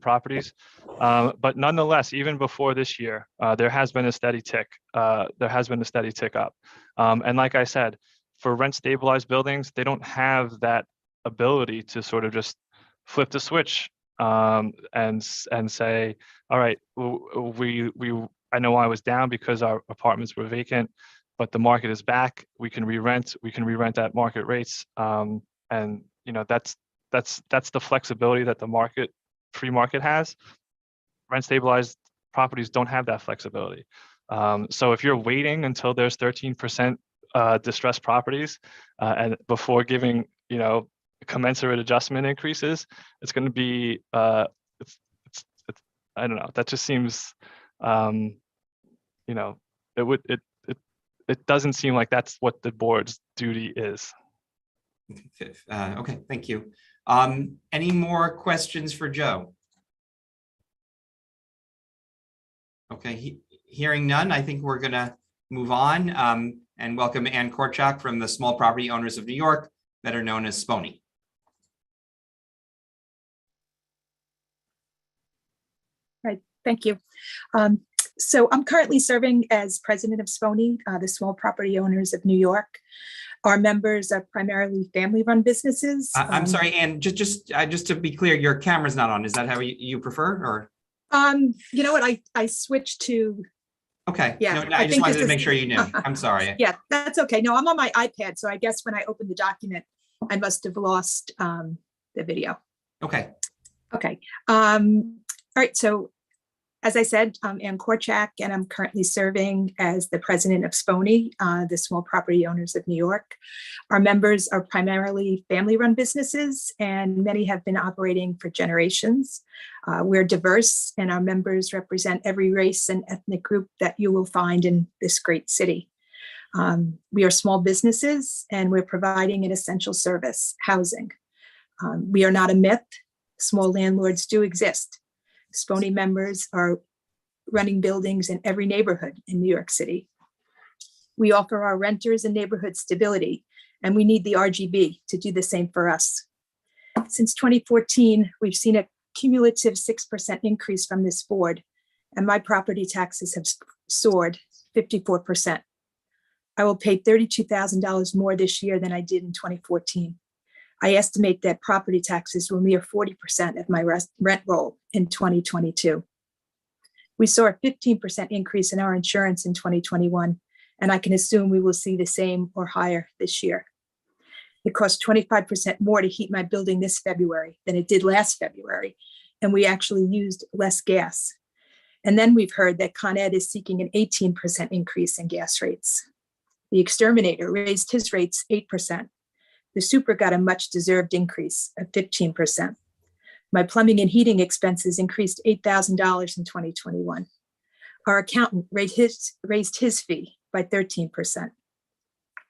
properties. But nonetheless, even before this year, there has been a steady tick. There has been a steady tick up. And like I said, for rent stabilized buildings, they don't have that ability to sort of just flip the switch and say, all right, I know I was down because our apartments were vacant, but the market is back. We can re-rent at market rates. And that's the flexibility that the free market has. Rent stabilized properties don't have that flexibility. So if you're waiting until there's 13% distressed properties and before giving commensurate adjustment increases, it's going to be it's I don't know. That just seems it doesn't seem like that's what the board's duty is. Okay, thank you. Any more questions for Joe? Okay, hearing none, I think we're gonna move on and welcome Ann Korchak from the Small Property Owners of New York, better known as SPONY. Right, thank you. So I'm currently serving as president of SPONY, the Small Property Owners of New York. Our members are primarily family-run businesses. I'm sorry, Ann, just to be clear, your camera's not on. Is that how you prefer, or? You know what? I switched to. Okay. Yeah, no, I just wanted to make sure you knew. I'm sorry. Yeah, that's okay. No, I'm on my iPad, so I guess when I opened the document, I must have lost the video. Okay. Okay. All right. So As I said, I'm Ann Korchak, and I'm currently serving as the president of SPONY, the Small Property Owners of New York. Our members are primarily family-run businesses, and many have been operating for generations. We're diverse, and our members represent every race and ethnic group that you will find in this great city. We are small businesses, and we're providing an essential service, housing. We are not a myth. Small landlords do exist. SPONY members are running buildings in every neighborhood in New York City. We offer our renters and neighborhood stability, and we need the RGB to do the same for us. Since 2014, we've seen a cumulative 6% increase from this board, and my property taxes have soared 54%. I will pay $32,000 more this year than I did in 2014. I estimate that property taxes will near 40% of my rent roll in 2022. We saw a 15% increase in our insurance in 2021, and I can assume we will see the same or higher this year. It cost 25% more to heat my building this February than it did last February, and we actually used less gas. And then we've heard that Con Ed is seeking an 18% increase in gas rates. The exterminator raised his rates 8%. The super got a much deserved increase of 15%. My plumbing and heating expenses increased $8,000 in 2021. Our accountant raised his fee by 13%.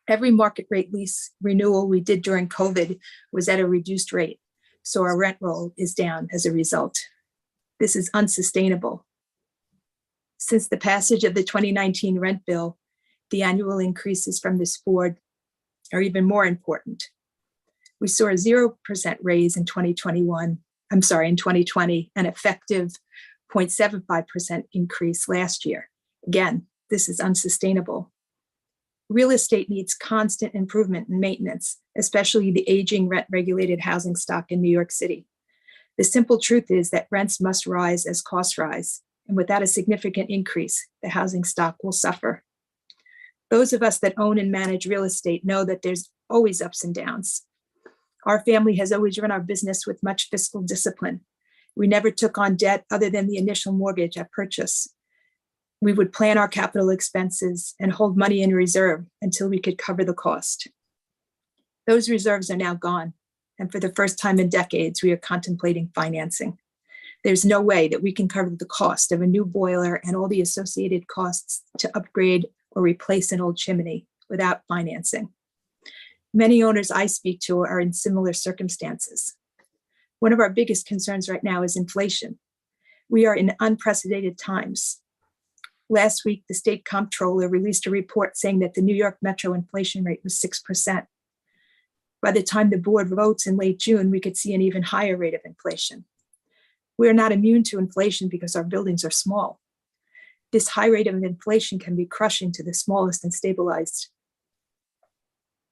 Every market rate lease renewal we did during COVID was at a reduced rate, so our rent roll is down as a result. This is unsustainable. Since the passage of the 2019 rent bill, the annual increases from this board are even more important. We saw a 0% raise in 2020, an effective 0.75% increase last year. Again, this is unsustainable. Real estate needs constant improvement and maintenance, especially the aging rent-regulated housing stock in New York City. The simple truth is that rents must rise as costs rise, and without a significant increase, the housing stock will suffer. Those of us that own and manage real estate know that there's always ups and downs. Our family has always run our business with much fiscal discipline. We never took on debt other than the initial mortgage at purchase. We would plan our capital expenses and hold money in reserve until we could cover the cost. Those reserves are now gone, and for the first time in decades, we are contemplating financing. There's no way that we can cover the cost of a new boiler and all the associated costs to upgrade or replace an old chimney without financing. Many owners I speak to are in similar circumstances. One of our biggest concerns right now is inflation. We are in unprecedented times. Last week, the state comptroller released a report saying that the New York metro inflation rate was 6%. By the time the board votes in late June, we could see an even higher rate of inflation. We are not immune to inflation because our buildings are small. This high rate of inflation can be crushing to the smallest and stabilized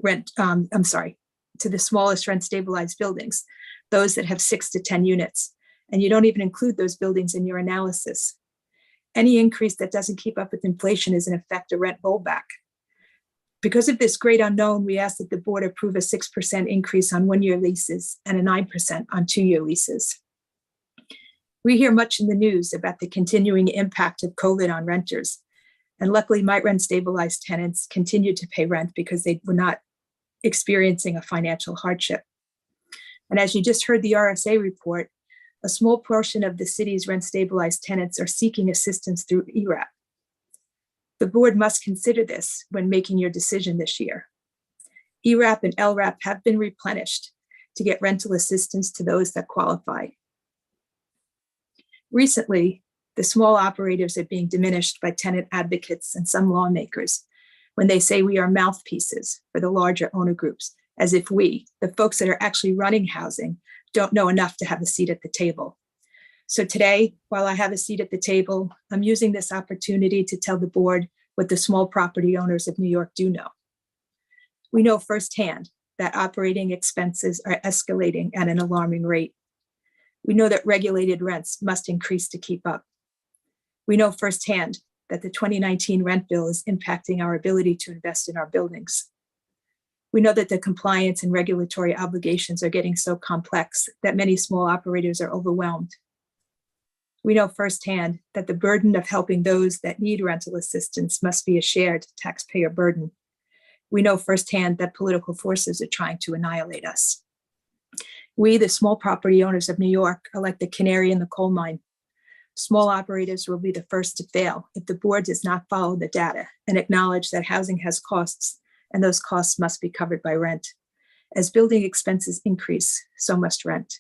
rent stabilized buildings, those that have 6 to 10 units. And you don't even include those buildings in your analysis. Any increase that doesn't keep up with inflation is in effect a rent rollback. Because of this great unknown, we ask that the board approve a 6% increase on 1-year leases and a 9% on 2-year leases. We hear much in the news about the continuing impact of COVID on renters. And luckily, my rent stabilized tenants continued to pay rent because they were not experiencing a financial hardship. And as you just heard the RSA report, a small portion of the city's rent stabilized tenants are seeking assistance through ERAP. The board must consider this when making your decision this year. ERAP and LRAP have been replenished to get rental assistance to those that qualify. Recently, the small operators are being diminished by tenant advocates and some lawmakers when they say we are mouthpieces for the larger owner groups, as if we, the folks that are actually running housing, don't know enough to have a seat at the table. So today, while I have a seat at the table, I'm using this opportunity to tell the board what the small property owners of New York do know. We know firsthand that operating expenses are escalating at an alarming rate. We know that regulated rents must increase to keep up. We know firsthand that the 2019 rent bill is impacting our ability to invest in our buildings. We know that the compliance and regulatory obligations are getting so complex that many small operators are overwhelmed. We know firsthand that the burden of helping those that need rental assistance must be a shared taxpayer burden. We know firsthand that political forces are trying to annihilate us. We, the small property owners of New York, are like the canary in the coal mine. Small operators will be the first to fail if the board does not follow the data and acknowledge that housing has costs, and those costs must be covered by rent. As building expenses increase, so must rent.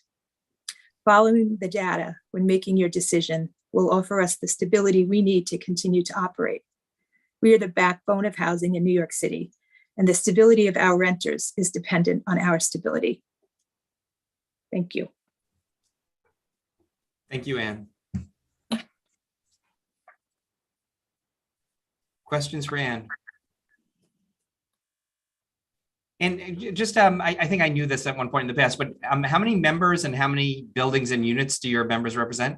Following the data when making your decision will offer us the stability we need to continue to operate. We are the backbone of housing in New York City, and the stability of our renters is dependent on our stability. Thank you. Thank you, Anne. Questions for Anne? And just, I think I knew this at one point in the past, but how many members and how many buildings and units do your members represent?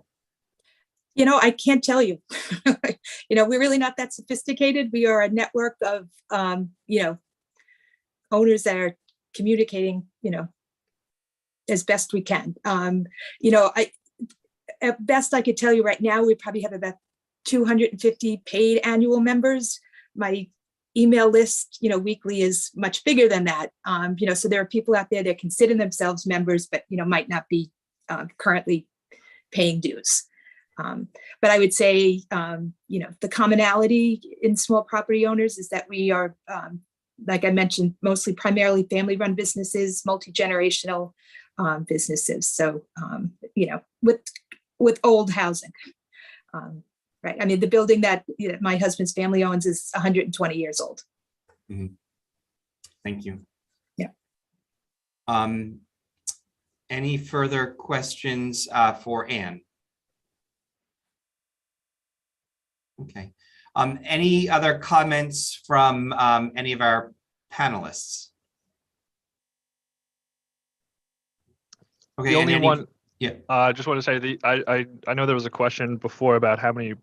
You know, I can't tell you. You know, we're really not that sophisticated. We are a network of, you know, owners that are communicating, you know, as best we can. You know, at best I could tell you right now, we probably have about 250 paid annual members. My email list, you know, weekly is much bigger than that. You know, so there are people out there that consider themselves members, but, you know, might not be currently paying dues. But I would say, you know, the commonality in small property owners is that we are, like I mentioned, mostly primarily family-run businesses, multi-generational businesses. So, you know, with old housing. Right. I mean, the building that my husband's family owns is 120 years old. Mm-hmm. Thank you. Yeah. Any further questions for Anne? Okay. Any other comments from any of our panelists? Okay. The only one. Yeah. I just want to say I know there was a question before about how many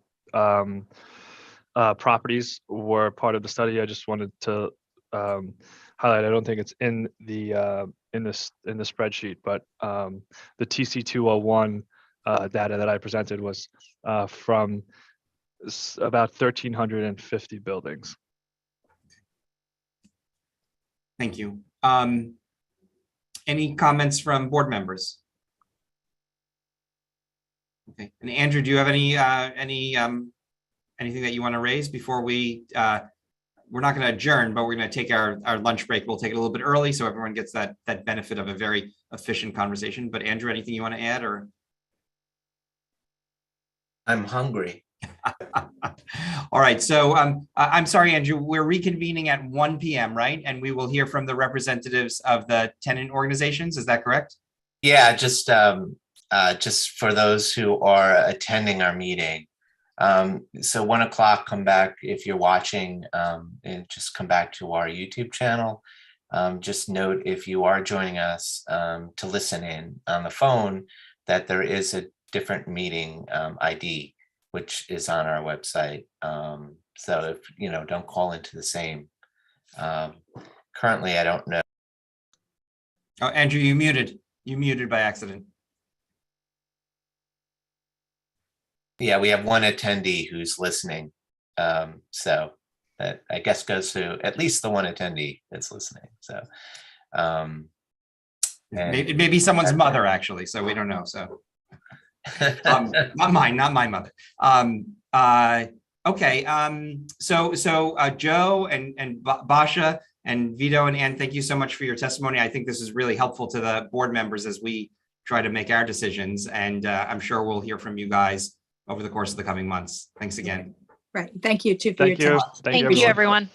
properties were part of the study. I just wanted to highlight. I don't think it's in the spreadsheet, but the TC201 data that I presented was from about 1,350 buildings. Thank you. Any comments from board members? Okay, and Andrew, do you have anything that you want to raise before we? We're not going to adjourn, but we're going to take our lunch break. We'll take it a little bit early so everyone gets that benefit of a very efficient conversation. But Andrew, anything you want to add, or? I'm hungry. All right, so I'm sorry, Andrew, we're reconvening at 1 p.m., right? And we will hear from the representatives of the tenant organizations. Is that correct? Yeah, just for those who are attending our meeting. So 1 o'clock, come back if you're watching, and just come back to our YouTube channel. Just note if you are joining us to listen in on the phone that there is a different meeting ID, which is on our website. So if, you know, don't call into the same. Currently, I don't know. Oh, Andrew, you muted by accident. Yeah, we have one attendee who's listening. So that I guess goes to at least the one attendee that's listening. So it may be someone's mother, actually, so we don't know. So not my mother. Okay. So Joe and Basha and Vito and Ann, thank you so much for your testimony. I think this is really helpful to the board members as we try to make our decisions. And I'm sure we'll hear from you guys over the course of the coming months. Thanks again. Right. Thank you too for your time. Thank you, everyone.